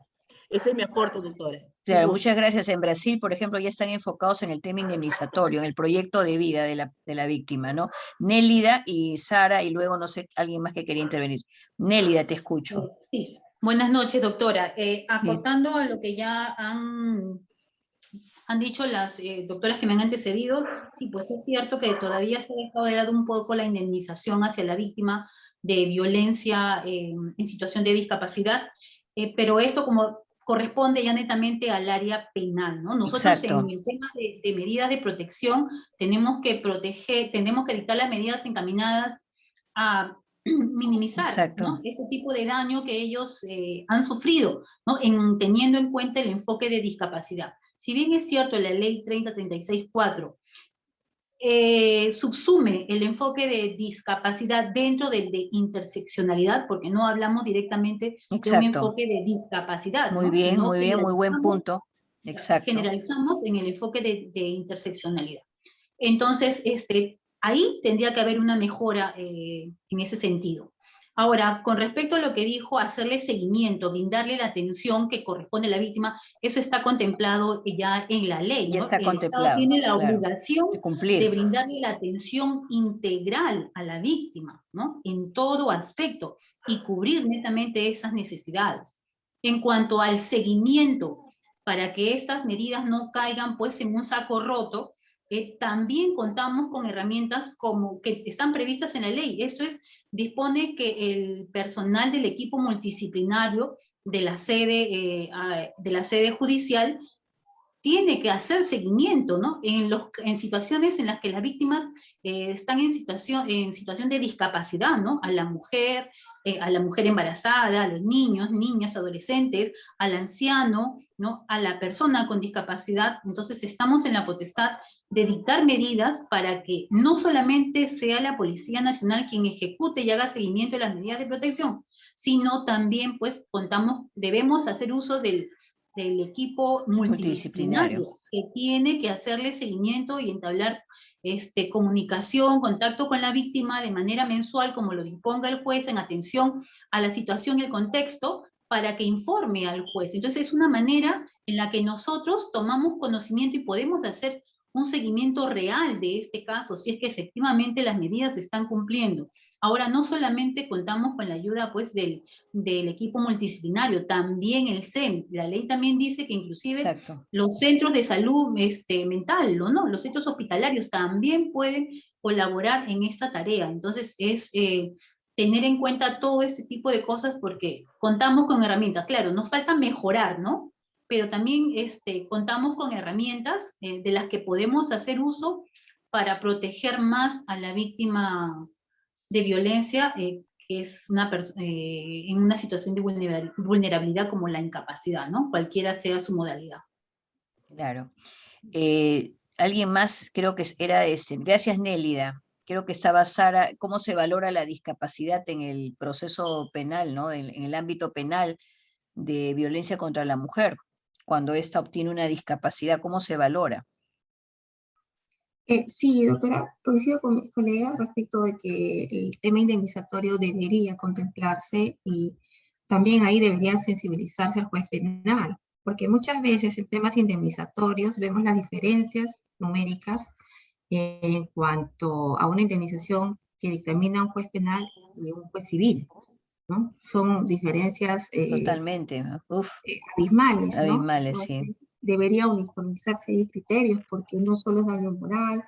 Ese es mi aporte, doctora. Claro, muchas gracias. En Brasil, por ejemplo, ya están enfocados en el tema indemnizatorio, en el proyecto de vida de la víctima, ¿no? Nélida y Sara, y luego no sé, alguien más que quería intervenir. Nélida, te escucho. Sí, buenas noches, doctora. Acotando a lo que ya han dicho las doctoras que me han antecedido, sí, pues es cierto que todavía se ha dejado de lado un poco la indemnización hacia la víctima de violencia en situación de discapacidad, pero esto como corresponde ya netamente al área penal, ¿no? Nosotros Exacto. en el tema de medidas de protección tenemos que dictar las medidas encaminadas a minimizar, ¿no? Ese tipo de daño que ellos han sufrido, ¿no? Teniendo en cuenta el enfoque de discapacidad. Si bien es cierto, la ley 3036-4 subsume el enfoque de discapacidad dentro del de interseccionalidad, porque no hablamos directamente de un enfoque de discapacidad, muy ¿no? bien, Sino muy bien, muy buen punto. Exacto. Generalizamos en el enfoque de interseccionalidad. Entonces, ahí tendría que haber una mejora en ese sentido. Ahora, con respecto a lo que dijo, hacerle seguimiento, brindarle la atención que corresponde a la víctima, eso está contemplado ya en la ley, ¿no? Ya está contemplado. Estado tiene la claro, obligación de brindarle la atención integral a la víctima, ¿no? En todo aspecto, y cubrir netamente esas necesidades. En cuanto al seguimiento, para que estas medidas no caigan pues en un saco roto, también contamos con herramientas como que están previstas en la ley. Esto es, dispone que el personal del equipo multidisciplinario de la sede judicial tiene que hacer seguimiento, ¿no? En situaciones en las que las víctimas están en situación de discapacidad, ¿no? A la mujer embarazada, a los niños, niñas, adolescentes, al anciano, ¿no? A la persona con discapacidad. Entonces estamos en la potestad de dictar medidas para que no solamente sea la Policía Nacional quien ejecute y haga seguimiento de las medidas de protección, sino también pues debemos hacer uso del equipo multidisciplinario que tiene que hacerle seguimiento y entablar comunicación, contacto con la víctima de manera mensual, como lo disponga el juez, en atención a la situación y el contexto, para que informe al juez. Entonces es una manera en la que nosotros tomamos conocimiento y podemos hacer un seguimiento real de este caso, si es que efectivamente las medidas se están cumpliendo. Ahora, no solamente contamos con la ayuda pues, del equipo multidisciplinario, también el CEM. La ley también dice que inclusive los centros de salud mental, ¿no? Los centros hospitalarios también pueden colaborar en esa tarea. Entonces, es tener en cuenta todo este tipo de cosas porque contamos con herramientas. Claro, nos falta mejorar, ¿no? Pero también contamos con herramientas de las que podemos hacer uso para proteger más a la víctima de violencia, que es en una situación de vulnerabilidad como la incapacidad, ¿no? Cualquiera sea su modalidad. Claro. alguien más, creo que era ese. Gracias, Nélida. Creo que estaba Sara. ¿Cómo se valora la discapacidad en el proceso penal, ¿no? En el ámbito penal de violencia contra la mujer? Cuando ésta obtiene una discapacidad, ¿cómo se valora? Sí, doctora, coincido con mis colegas respecto de que el tema indemnizatorio debería contemplarse y también ahí debería sensibilizarse al juez penal, porque muchas veces en temas indemnizatorios vemos las diferencias numéricas en cuanto a una indemnización que dictamina un juez penal y un juez civil, ¿no? Son diferencias Totalmente. Uf, abismales, ¿no? abismales, sí. Entonces, debería uniformizarse ahí criterios, porque no solo es daño moral,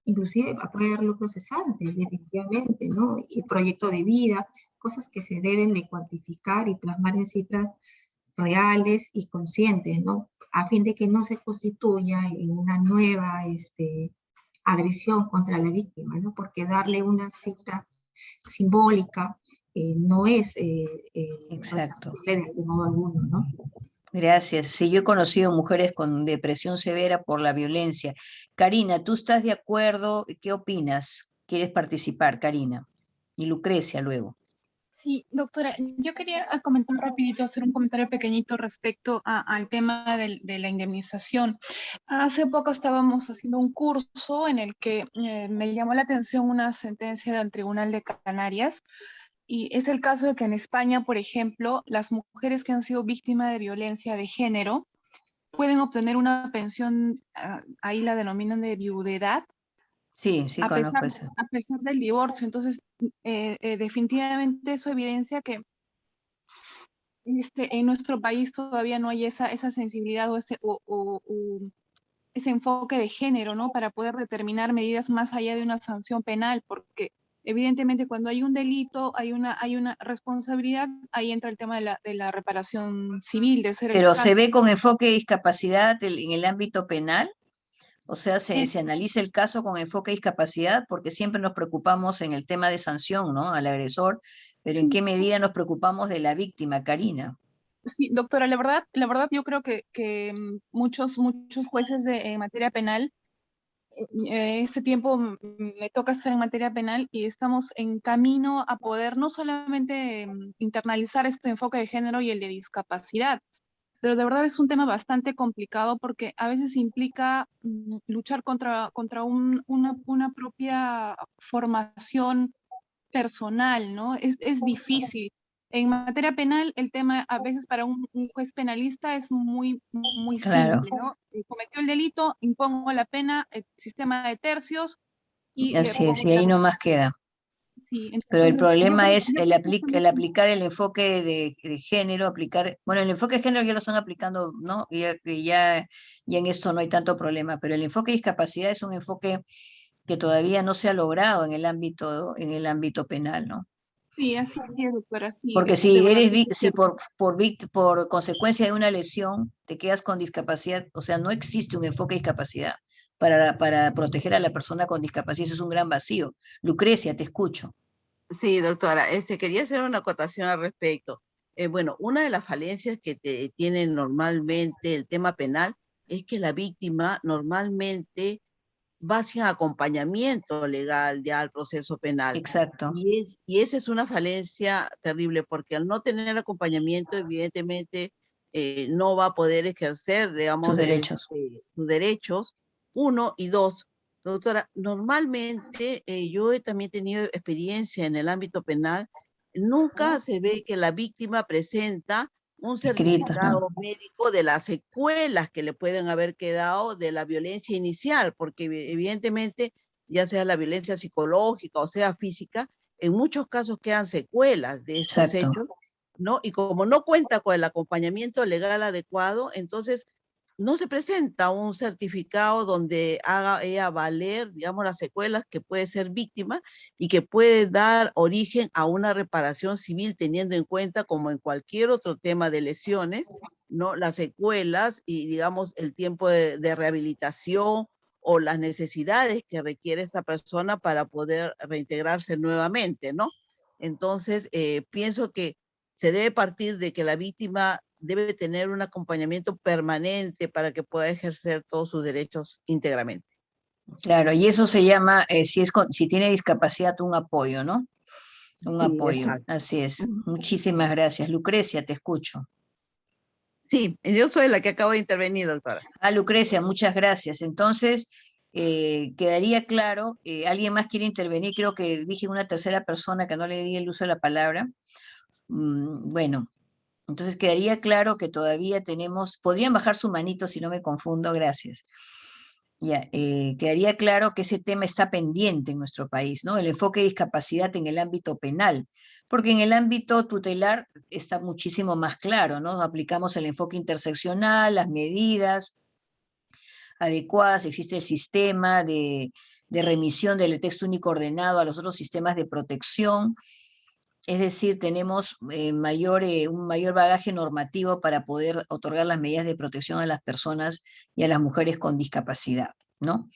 inclusive puede haber lucro cesante, definitivamente, ¿no? Y proyecto de vida, cosas que se deben de cuantificar y plasmar en cifras reales y conscientes, ¿no? A fin de que no se constituya en una nueva agresión contra la víctima, ¿no? Porque darle una cifra simbólica no es Exacto. sensible de modo alguno, ¿no? Gracias. Sí, yo he conocido mujeres con depresión severa por la violencia. Karina, ¿tú estás de acuerdo? ¿Qué opinas? ¿Quieres participar, Karina? Y Lucrecia luego. Sí, doctora, yo quería comentar rapidito, hacer un comentario pequeñito respecto al tema de la indemnización. Hace poco estábamos haciendo un curso en el que me llamó la atención una sentencia del Tribunal de Canarias, y es el caso de que en España, por ejemplo, las mujeres que han sido víctimas de violencia de género pueden obtener una pensión, ahí la denominan de viudedad, Sí, sí, conozco eso. a pesar del divorcio. Entonces, definitivamente eso evidencia que en nuestro país todavía no hay esa sensibilidad o ese enfoque de género, ¿no? Para poder determinar medidas más allá de una sanción penal, porque evidentemente cuando hay un delito, hay una responsabilidad, ahí entra el tema de la reparación civil, de ser el Pero caso. ¿se ve con enfoque de discapacidad en el ámbito penal? O sea, se analiza el caso con enfoque de discapacidad, porque siempre nos preocupamos en el tema de sanción, ¿no? Al agresor, pero ¿en qué medida nos preocupamos de la víctima, Karina? Sí, doctora, la verdad yo creo que muchos jueces en materia penal, este tiempo me toca estar en materia penal y estamos en camino a poder no solamente internalizar este enfoque de género y el de discapacidad, pero de verdad es un tema bastante complicado porque a veces implica luchar contra una propia formación personal, ¿no? Es difícil. En materia penal, el tema a veces para un juez penalista es muy Claro. simple, ¿no? Cometió el delito, impongo la pena, el sistema de tercios y Así es, y ahí nomás queda. Sí, Pero el entonces, problema yo es creo el aplicar el enfoque de género, bueno, el enfoque de género ya lo están aplicando, ¿no? Ya en esto no hay tanto problema, pero el enfoque de discapacidad es un enfoque que todavía no se ha logrado en el ámbito penal, ¿no? Sí, así es, doctora, sí. Porque de si verdad, si por consecuencia de una lesión te quedas con discapacidad, o sea, no existe un enfoque de discapacidad para proteger a la persona con discapacidad, eso es un gran vacío. Lucrecia, te escucho. Sí, doctora, quería hacer una acotación al respecto. Bueno, una de las falencias que tiene normalmente el tema penal es que la víctima normalmente va sin acompañamiento legal ya al proceso penal. Exacto. Y esa es una falencia terrible, porque al no tener acompañamiento, evidentemente, no va a poder ejercer, digamos, Sus derechos. sus derechos, uno, y dos. Doctora, normalmente yo he también tenido experiencia en el ámbito penal, nunca se ve que la víctima presenta un certificado médico de las secuelas que le pueden haber quedado de la violencia inicial, porque evidentemente, ya sea la violencia psicológica o sea física, en muchos casos quedan secuelas de estos hechos, ¿no? Y como no cuenta con el acompañamiento legal adecuado, entonces no se presenta un certificado donde haga ella valer, digamos, las secuelas que puede ser víctima y que puede dar origen a una reparación civil, teniendo en cuenta, como en cualquier otro tema de lesiones, ¿no? Las secuelas y, digamos, el tiempo de rehabilitación o las necesidades que requiere esta persona para poder reintegrarse nuevamente, ¿no? Entonces, pienso que se debe partir de que la víctima debe tener un acompañamiento permanente para que pueda ejercer todos sus derechos íntegramente. Claro, y eso se llama, si tiene discapacidad, un apoyo, ¿no? Un Sí, apoyo, exacto. así es. Muchísimas gracias. Lucrecia, te escucho. Sí, yo soy la que acabo de intervenir, doctora. Lucrecia, muchas gracias. Entonces, quedaría claro, ¿alguien más quiere intervenir? Creo que dije una tercera persona que no le di el uso de la palabra. Bueno, entonces quedaría claro que todavía tenemos, podrían bajar su manito si no me confundo, gracias. Ya, quedaría claro que ese tema está pendiente en nuestro país, ¿no? El enfoque de discapacidad en el ámbito penal, porque en el ámbito tutelar está muchísimo más claro, ¿no? Aplicamos el enfoque interseccional, las medidas adecuadas, existe el sistema de remisión del texto único ordenado a los otros sistemas de protección, es decir, tenemos un mayor bagaje normativo para poder otorgar las medidas de protección a las personas y a las mujeres con discapacidad, ¿no?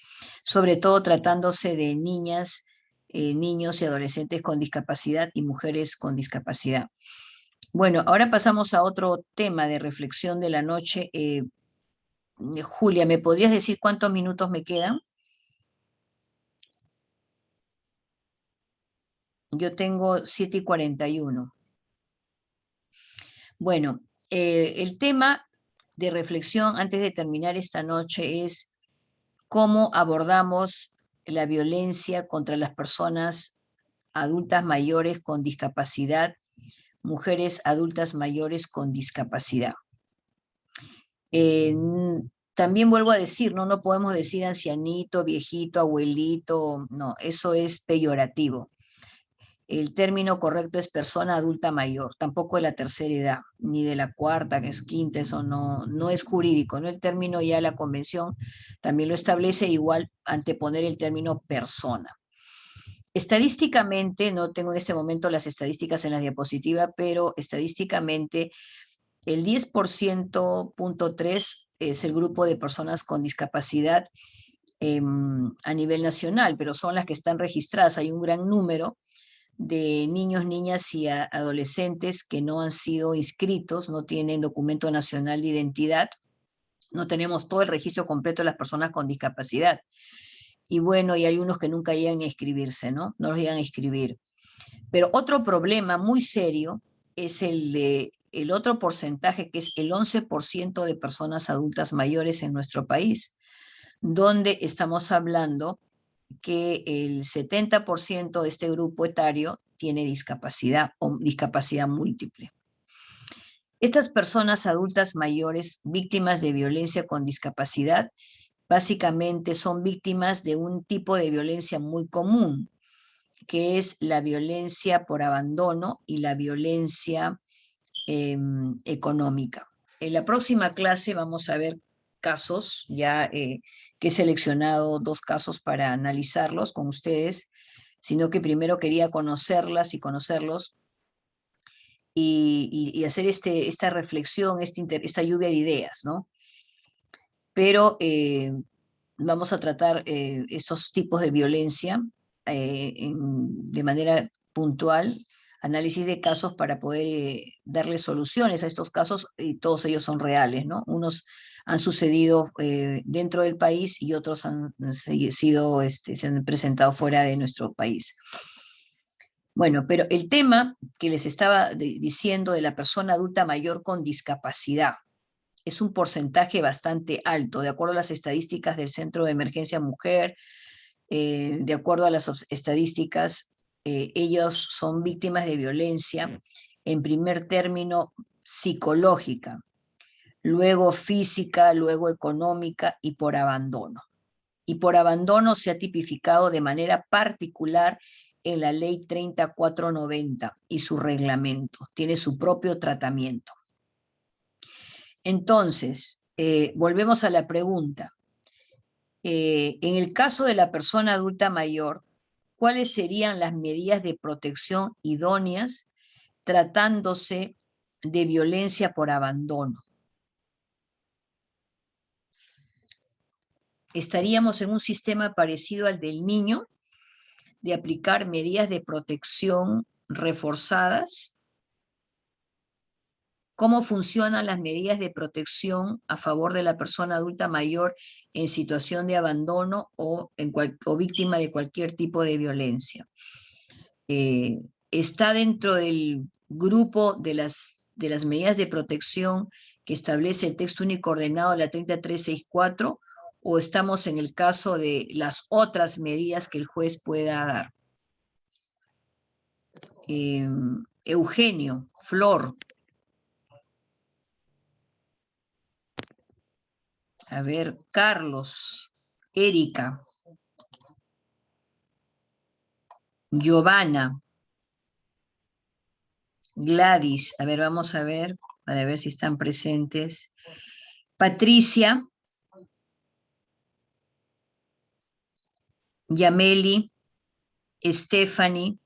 Sobre todo tratándose de niñas, niños y adolescentes con discapacidad y mujeres con discapacidad. Bueno, ahora pasamos a otro tema de reflexión de la noche. Julia, ¿me podrías decir cuántos minutos me quedan? Yo tengo 7:41. Bueno, el tema de reflexión antes de terminar esta noche es cómo abordamos la violencia contra las personas adultas mayores con discapacidad, mujeres adultas mayores con discapacidad. También vuelvo a decir, no podemos decir ancianito, viejito, abuelito, no, eso es peyorativo. El término correcto es persona adulta mayor, tampoco de la tercera edad, ni de la cuarta, que es quinta, eso no es jurídico, ¿no? El término ya la convención también lo establece, igual anteponer el término persona. Estadísticamente, no tengo en este momento las estadísticas en la diapositiva, pero estadísticamente el 10.3% es el grupo de personas con discapacidad a nivel nacional, pero son las que están registradas. Hay un gran número de niños, niñas y adolescentes que no han sido inscritos, no tienen documento nacional de identidad, no tenemos todo el registro completo de las personas con discapacidad. Y bueno, y hay unos que nunca llegan a inscribirse, ¿no? No los llegan a inscribir. Pero otro problema muy serio es el otro porcentaje, que es el 11% de personas adultas mayores en nuestro país, donde estamos hablando que el 70% de este grupo etario tiene discapacidad o discapacidad múltiple. Estas personas adultas mayores víctimas de violencia con discapacidad básicamente son víctimas de un tipo de violencia muy común, que es la violencia por abandono y la violencia económica. En la próxima clase vamos a ver casos, ya que he seleccionado 2 casos para analizarlos con ustedes, sino que primero quería conocerlas y conocerlos y hacer esta reflexión, esta lluvia de ideas, ¿no? Pero vamos a tratar estos tipos de violencia de manera puntual, análisis de casos para poder darle soluciones a estos casos, y todos ellos son reales, ¿no? Unos han sucedido dentro del país y otros se han presentado fuera de nuestro país. Bueno, pero el tema que les estaba diciendo de la persona adulta mayor con discapacidad es un porcentaje bastante alto, de acuerdo a las estadísticas del Centro de Emergencia Mujer, de acuerdo a las estadísticas, ellos son víctimas de violencia, en primer término psicológica, luego física, luego económica y por abandono. Y por abandono se ha tipificado de manera particular en la Ley 3490 y su reglamento, tiene su propio tratamiento. Entonces, volvemos a la pregunta. En el caso de la persona adulta mayor, ¿cuáles serían las medidas de protección idóneas tratándose de violencia por abandono? ¿Estaríamos en un sistema parecido al del niño, de aplicar medidas de protección reforzadas? cómo funcionan las medidas de protección a favor de la persona adulta mayor en situación de abandono o víctima de cualquier tipo de violencia. Está dentro del grupo de las medidas de protección que establece el texto único ordenado, la 3364, o estamos en el caso de las otras medidas que el juez pueda dar. Eugenio, Flor. A ver, Carlos, Erika, Giovanna, Gladys, a ver, vamos a ver, para ver si están presentes. Patricia, Yameli, Stephanie,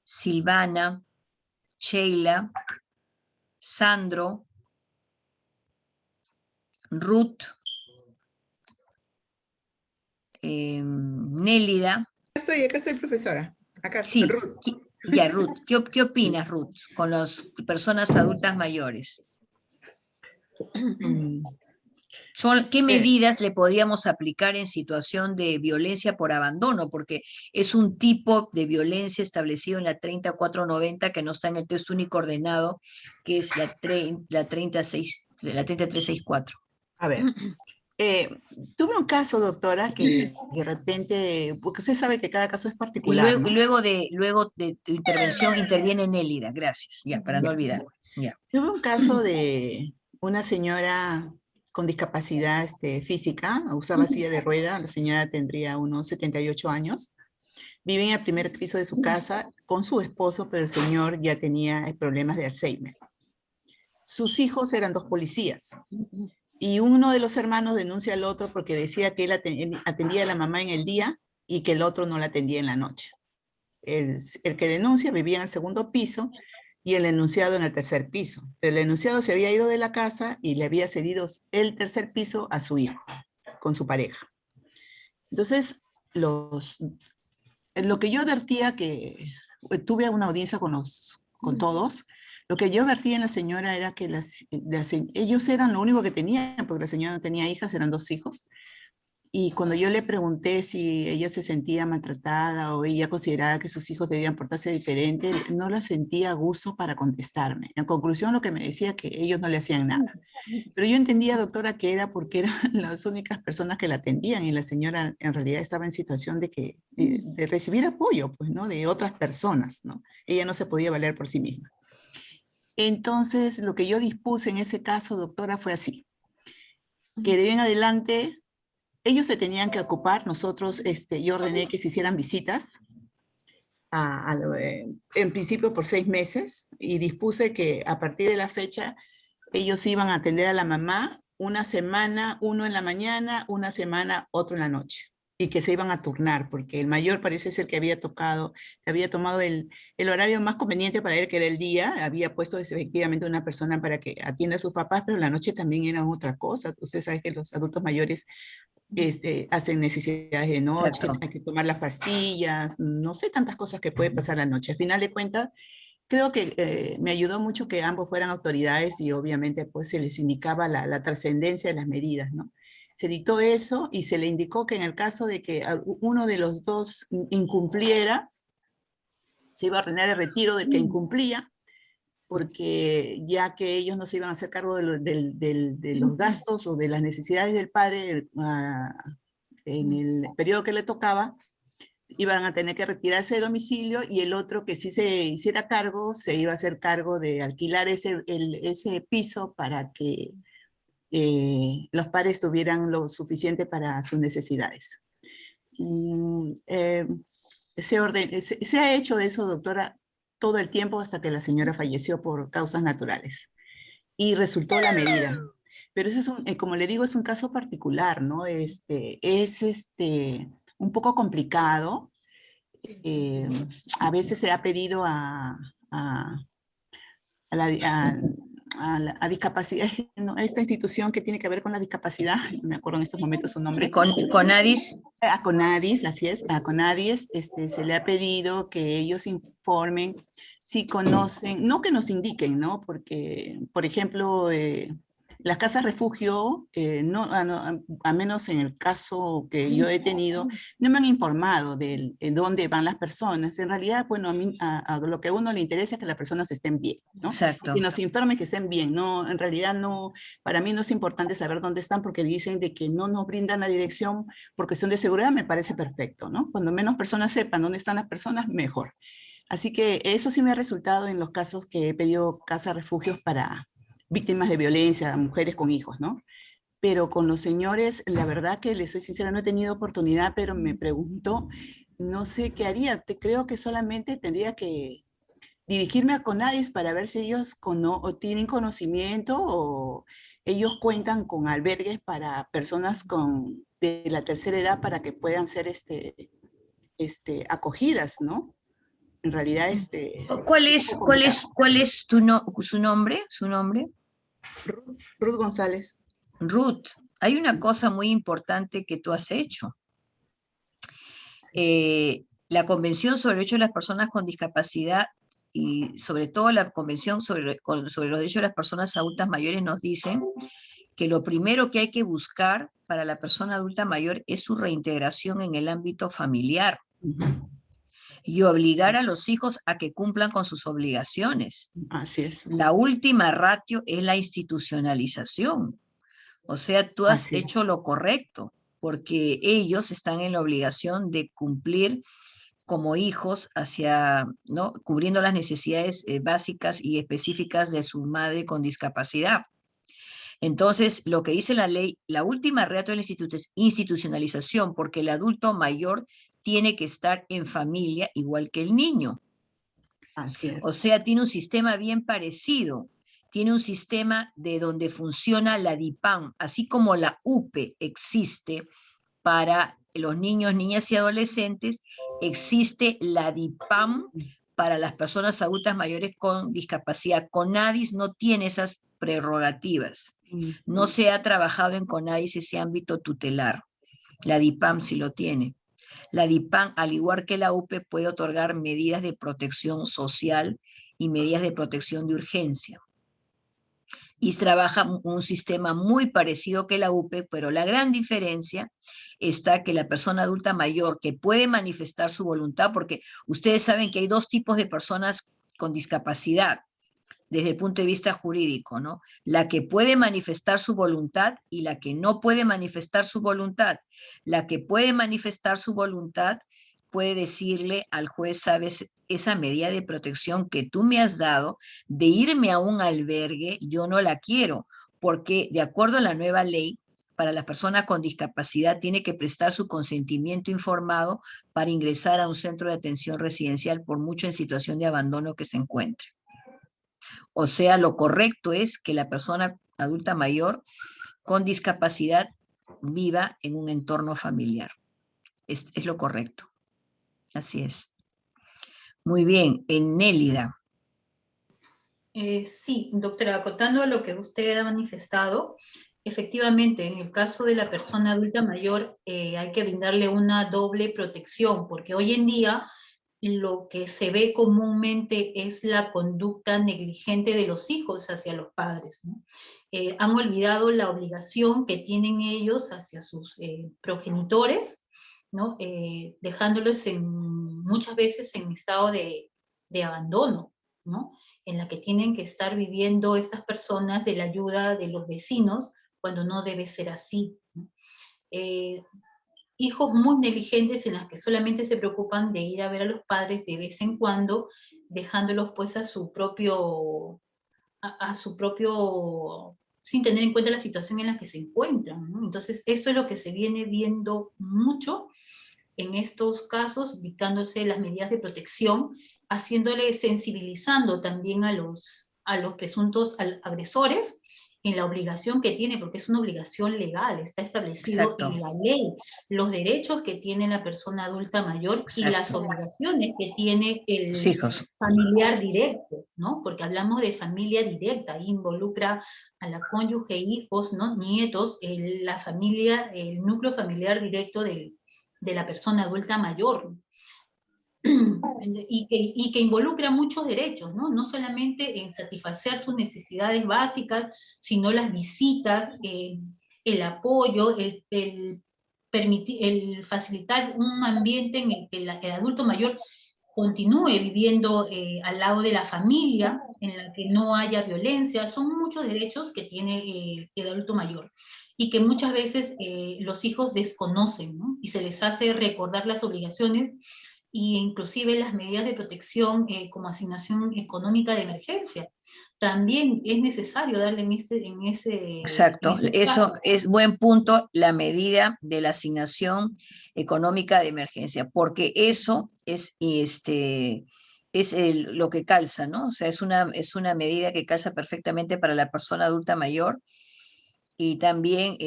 Silvana, Sheila, Sandro, Ruth, Nélida. Acá estoy, profesora. Acá sí, Ruth. Ya, Ruth, ¿qué opinas, Ruth, con las personas adultas mayores? ¿Qué medidas le podríamos aplicar en situación de violencia por abandono? Porque es un tipo de violencia establecido en la 3490 que no está en el texto único ordenado, que es la 3364. A ver, tuve un caso, doctora, que de repente, porque usted sabe que cada caso es particular, y luego de tu intervención interviene Nélida, gracias, ya, para no olvidar. Ya. Tuve un caso de una señora con discapacidad física, usaba silla de rueda, la señora tendría unos 78 años, vive en el primer piso de su casa con su esposo, pero el señor ya tenía problemas de Alzheimer. Sus hijos eran 2 policías, y uno de los hermanos denuncia al otro porque decía que él atendía a la mamá en el día y que el otro no la atendía en la noche. El que denuncia vivía en el segundo piso, y el enunciado en el tercer piso. Pero el enunciado se había ido de la casa y le había cedido el tercer piso a su hijo, con su pareja. Entonces, lo que yo advertía, que tuve una audiencia con todos, lo que yo advertía en la señora era que ellos eran lo único que tenían, porque la señora no tenía hijas, eran 2 hijos. Y cuando yo le pregunté si ella se sentía maltratada o ella consideraba que sus hijos debían portarse diferente, no la sentía a gusto para contestarme. En conclusión, lo que me decía que ellos no le hacían nada. Pero yo entendía, doctora, que era porque eran las únicas personas que la atendían y la señora en realidad estaba en situación de recibir apoyo, pues, ¿no? De otras personas, ¿no? Ella no se podía valer por sí misma. Entonces, lo que yo dispuse en ese caso, doctora, fue así. Que de ahí en adelante ellos se tenían que ocupar, nosotros, yo ordené que se hicieran visitas, en principio por 6 meses, y dispuse que a partir de la fecha, ellos iban a atender a la mamá una semana, uno en la mañana, una semana, otro en la noche, y que se iban a turnar, porque el mayor parece ser que había tomado el horario más conveniente para él, que era el día, había puesto efectivamente una persona para que atienda a sus papás, pero la noche también era otra cosa. Usted sabe que los adultos mayores hacen necesidades de noche, hay que tomar las pastillas, no sé, tantas cosas que puede pasar la noche. Al final de cuentas, creo que me ayudó mucho que ambos fueran autoridades y obviamente pues se les indicaba la trascendencia de las medidas, ¿no? Se dictó eso y se le indicó que en el caso de que uno de los dos incumpliera, se iba a ordenar el retiro del que incumplía, porque ya que ellos no se iban a hacer cargo de los gastos o de las necesidades del padre en el periodo que le tocaba, iban a tener que retirarse de domicilio, y el otro que sí se hiciera cargo, se iba a hacer cargo de alquilar ese piso para que los padres tuvieran lo suficiente para sus necesidades. Se ha hecho eso, doctora, todo el tiempo hasta que la señora falleció por causas naturales. Y resultó la medida. Pero eso es como le digo, es un caso particular, ¿no? Es un poco complicado. A veces se ha pedido a discapacidad, ¿no? Esta institución que tiene que ver con la discapacidad, no me acuerdo en estos momentos su nombre. CONADIS. A CONADIS, así es, a CONADIS se le ha pedido que ellos informen si conocen, no que nos indiquen, ¿no? Porque, por ejemplo, las casas refugio, a menos en el caso que yo he tenido, no me han informado de dónde van las personas. En realidad, bueno, a lo que a uno le interesa es que las personas estén bien, ¿no? Exacto. Y nos informen que estén bien, ¿no? En realidad no, para mí no es importante saber dónde están porque dicen de que no nos brindan la dirección por cuestión de seguridad, me parece perfecto, ¿no? Cuando menos personas sepan dónde están las personas, mejor. Así que eso sí me ha resultado en los casos que he pedido casa refugios para víctimas de violencia, mujeres con hijos, ¿no? Pero con los señores, la verdad que les soy sincera, no he tenido oportunidad, pero me pregunto, no sé qué haría. Creo que solamente tendría que dirigirme a CONADIS para ver si ellos o tienen conocimiento o ellos cuentan con albergues para personas de la tercera edad para que puedan ser acogidas, ¿no? En realidad, ¿Cuál es su nombre? ¿Su nombre? Ruth González. Ruth, hay una Sí. cosa muy importante que tú has hecho. La Convención sobre el Derecho de las Personas con Discapacidad y sobre todo la Convención sobre los Derechos de las Personas Adultas Mayores nos dicen que lo primero que hay que buscar para la persona adulta mayor es su reintegración en el ámbito familiar y obligar a los hijos a que cumplan con sus obligaciones. Así es. La última ratio es la institucionalización. O sea, tú has hecho lo correcto, porque ellos están en la obligación de cumplir como hijos ¿no? Cubriendo las necesidades básicas y específicas de su madre con discapacidad. Entonces, lo que dice la ley, la última ratio es la institucionalización, porque el adulto mayor tiene que estar en familia igual que el niño. Así es. O sea, tiene un sistema bien parecido. Tiene un sistema de donde funciona la DIPAM, así como la UPE existe para los niños, niñas y adolescentes, existe la DIPAM para las personas adultas mayores con discapacidad. CONADIS no tiene esas prerrogativas. No se ha trabajado en CONADIS ese ámbito tutelar. La DIPAM sí lo tiene. La DIPAM, al igual que la UPE, puede otorgar medidas de protección social y medidas de protección de urgencia. Y trabaja un sistema muy parecido que la UPE, pero la gran diferencia está que la persona adulta mayor que puede manifestar su voluntad, porque ustedes saben que hay dos tipos de personas con discapacidad desde el punto de vista jurídico, ¿no? La que puede manifestar su voluntad y la que no puede manifestar su voluntad. La que puede manifestar su voluntad puede decirle al juez, sabes, esa medida de protección que tú me has dado de irme a un albergue, yo no la quiero, porque de acuerdo a la nueva ley, para la persona con discapacidad tiene que prestar su consentimiento informado para ingresar a un centro de atención residencial, por mucho en situación de abandono que se encuentre. O sea, lo correcto es que la persona adulta mayor con discapacidad viva en un entorno familiar. Es lo correcto. Así es. Muy bien, Nélida. Sí, doctora, acotando a lo que usted ha manifestado, efectivamente, en el caso de la persona adulta mayor hay que brindarle una doble protección, porque hoy en día lo que se ve comúnmente es la conducta negligente de los hijos hacia los padres, ¿no? Han olvidado la obligación que tienen ellos hacia sus progenitores, ¿no? Dejándolos muchas veces en estado de abandono, ¿no? En la que tienen que estar viviendo estas personas de la ayuda de los vecinos, cuando no debe ser así, ¿no? Hijos muy negligentes en las que solamente se preocupan de ir a ver a los padres de vez en cuando, dejándolos pues a su propio, sin tener en cuenta la situación en la que se encuentran, ¿no? Entonces esto es lo que se viene viendo mucho en estos casos, dictándose las medidas de protección, sensibilizando también a los presuntos agresores en la obligación que tiene, porque es una obligación legal, está establecido Exacto. en la ley, los derechos que tiene la persona adulta mayor. Exacto. Y las obligaciones que tiene el familiar directo, ¿no? Porque hablamos de familia directa, ahí involucra a la cónyuge, hijos, ¿no? Nietos, la familia, el núcleo familiar directo de la persona adulta mayor. y que involucra muchos derechos, ¿no? No solamente en satisfacer sus necesidades básicas, sino las visitas, el apoyo, el facilitar un ambiente en el que el adulto mayor continúe viviendo al lado de la familia, en la que no haya violencia. Son muchos derechos que tiene el adulto mayor y que muchas veces los hijos desconocen, ¿no? Y se les hace recordar las obligaciones e inclusive las medidas de protección como asignación económica de emergencia. También es necesario darle en ese Exacto, eso caso. es buen punto, la medida de la asignación económica de emergencia, porque eso es, lo que calza, ¿no? O sea, es una medida que calza perfectamente para la persona adulta mayor. Y también,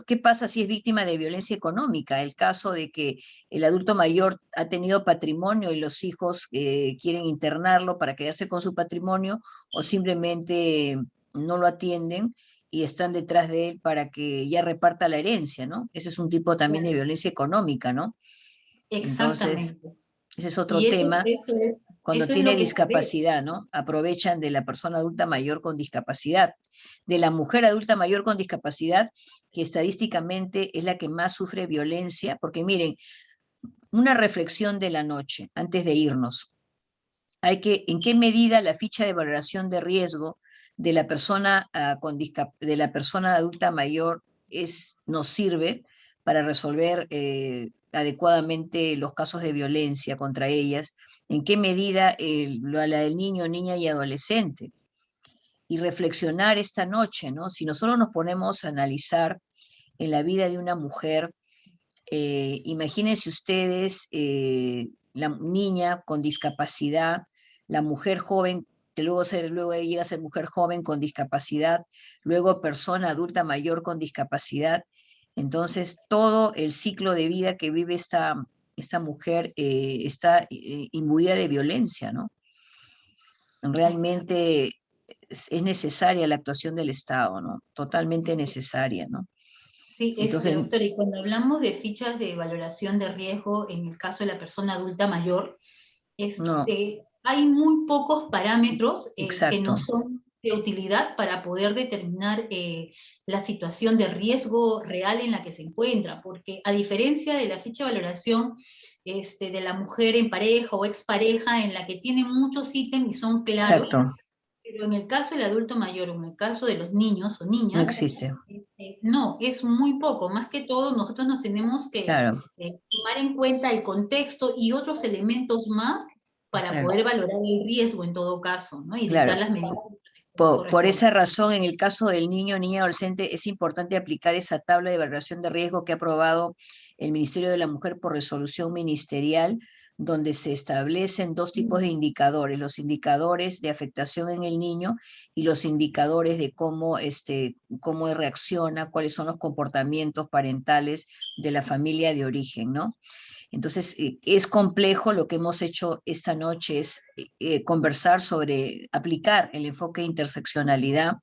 ¿qué pasa si es víctima de violencia económica? El caso de que el adulto mayor ha tenido patrimonio y los hijos quieren internarlo para quedarse con su patrimonio, o simplemente no lo atienden y están detrás de él para que ya reparta la herencia, ¿no? Ese es un tipo también de violencia económica, ¿no? Entonces, Exactamente. ese es otro Y tema. Cuando eso es tiene lo que se ve. discapacidad, ¿no? Aprovechan de la persona adulta mayor con discapacidad, de la mujer adulta mayor con discapacidad, que estadísticamente es la que más sufre violencia, porque miren, una reflexión de la noche, antes de irnos, ¿en qué medida la ficha de valoración de riesgo de la persona, de la persona adulta mayor nos sirve para resolver adecuadamente los casos de violencia contra ellas? ¿En qué medida la del niño, niña y adolescente? Y reflexionar esta noche, ¿no? Si nosotros nos ponemos a analizar en la vida de una mujer, imagínense ustedes la niña con discapacidad, la mujer joven, que luego llega a ser mujer joven con discapacidad, luego persona adulta mayor con discapacidad. Entonces, todo el ciclo de vida que vive esta mujer está imbuida de violencia, ¿no? Realmente es necesaria la actuación del Estado, ¿no? Totalmente necesaria, ¿no? Sí, Entonces, doctora, y cuando hablamos de fichas de valoración de riesgo en el caso de la persona adulta mayor, no, hay muy pocos parámetros que exacto. no son de utilidad para poder determinar la situación de riesgo real en la que se encuentra, porque a diferencia de la ficha de valoración de la mujer en pareja o expareja, en la que tiene muchos ítems y son claros, Exacto. pero en el caso del adulto mayor o en el caso de los niños o niñas, No existe. No, es muy poco. Más que todo, nosotros nos tenemos que Claro. tomar en cuenta el contexto y otros elementos más para Claro. poder valorar el riesgo en todo caso, ¿no? Y Claro. dictar las medidas. Por esa razón, en el caso del niño, niña, adolescente, es importante aplicar esa tabla de valoración de riesgo que ha aprobado el Ministerio de la Mujer por resolución ministerial, donde se establecen dos tipos de indicadores: los indicadores de afectación en el niño y los indicadores de cómo reacciona, cuáles son los comportamientos parentales de la familia de origen, ¿no? Entonces, es complejo. Lo que hemos hecho esta noche es conversar sobre aplicar el enfoque de interseccionalidad,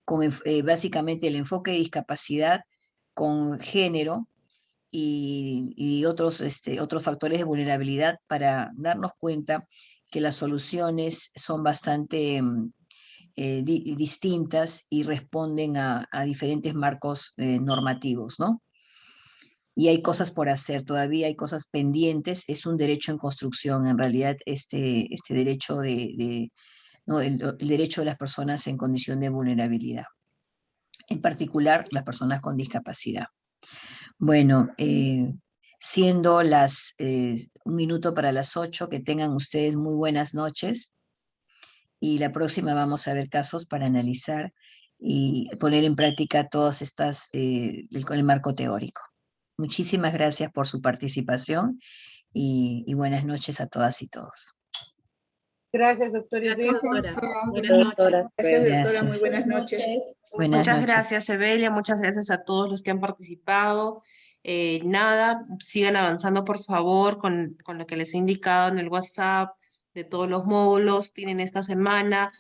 con básicamente el enfoque de discapacidad con género y otros factores de vulnerabilidad, para darnos cuenta que las soluciones son bastante distintas y responden a diferentes marcos normativos, ¿no? Y hay cosas por hacer, todavía hay cosas pendientes. Es un derecho en construcción, en realidad, este derecho ¿no? El derecho de las personas en condición de vulnerabilidad, en particular las personas con discapacidad. Bueno, siendo un minuto para las 8, que tengan ustedes muy buenas noches, y la próxima vamos a ver casos para analizar y poner en práctica todas estas, el marco teórico. Muchísimas gracias por su participación y buenas noches a todas y todos. Gracias, doctora. Gracias, doctora. Buenas Doctora, Gracias, doctora. Gracias. Muy buenas noches. Buenas Muchas noches. gracias, Evelia. Muchas gracias a todos los que han participado. Nada, sigan avanzando, por favor, con lo que les he indicado en el WhatsApp de todos los módulos. Tienen esta semana.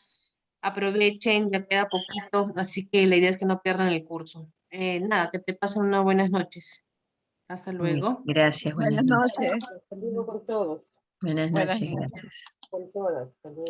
Aprovechen, ya queda poquito, así que la idea es que no pierdan el curso. Nada, que te pasen unas buenas noches. Hasta luego. Gracias, buenas noches. Saludos con todos. Buenas Buenas noches, noches. gracias. Con todas. Hasta luego.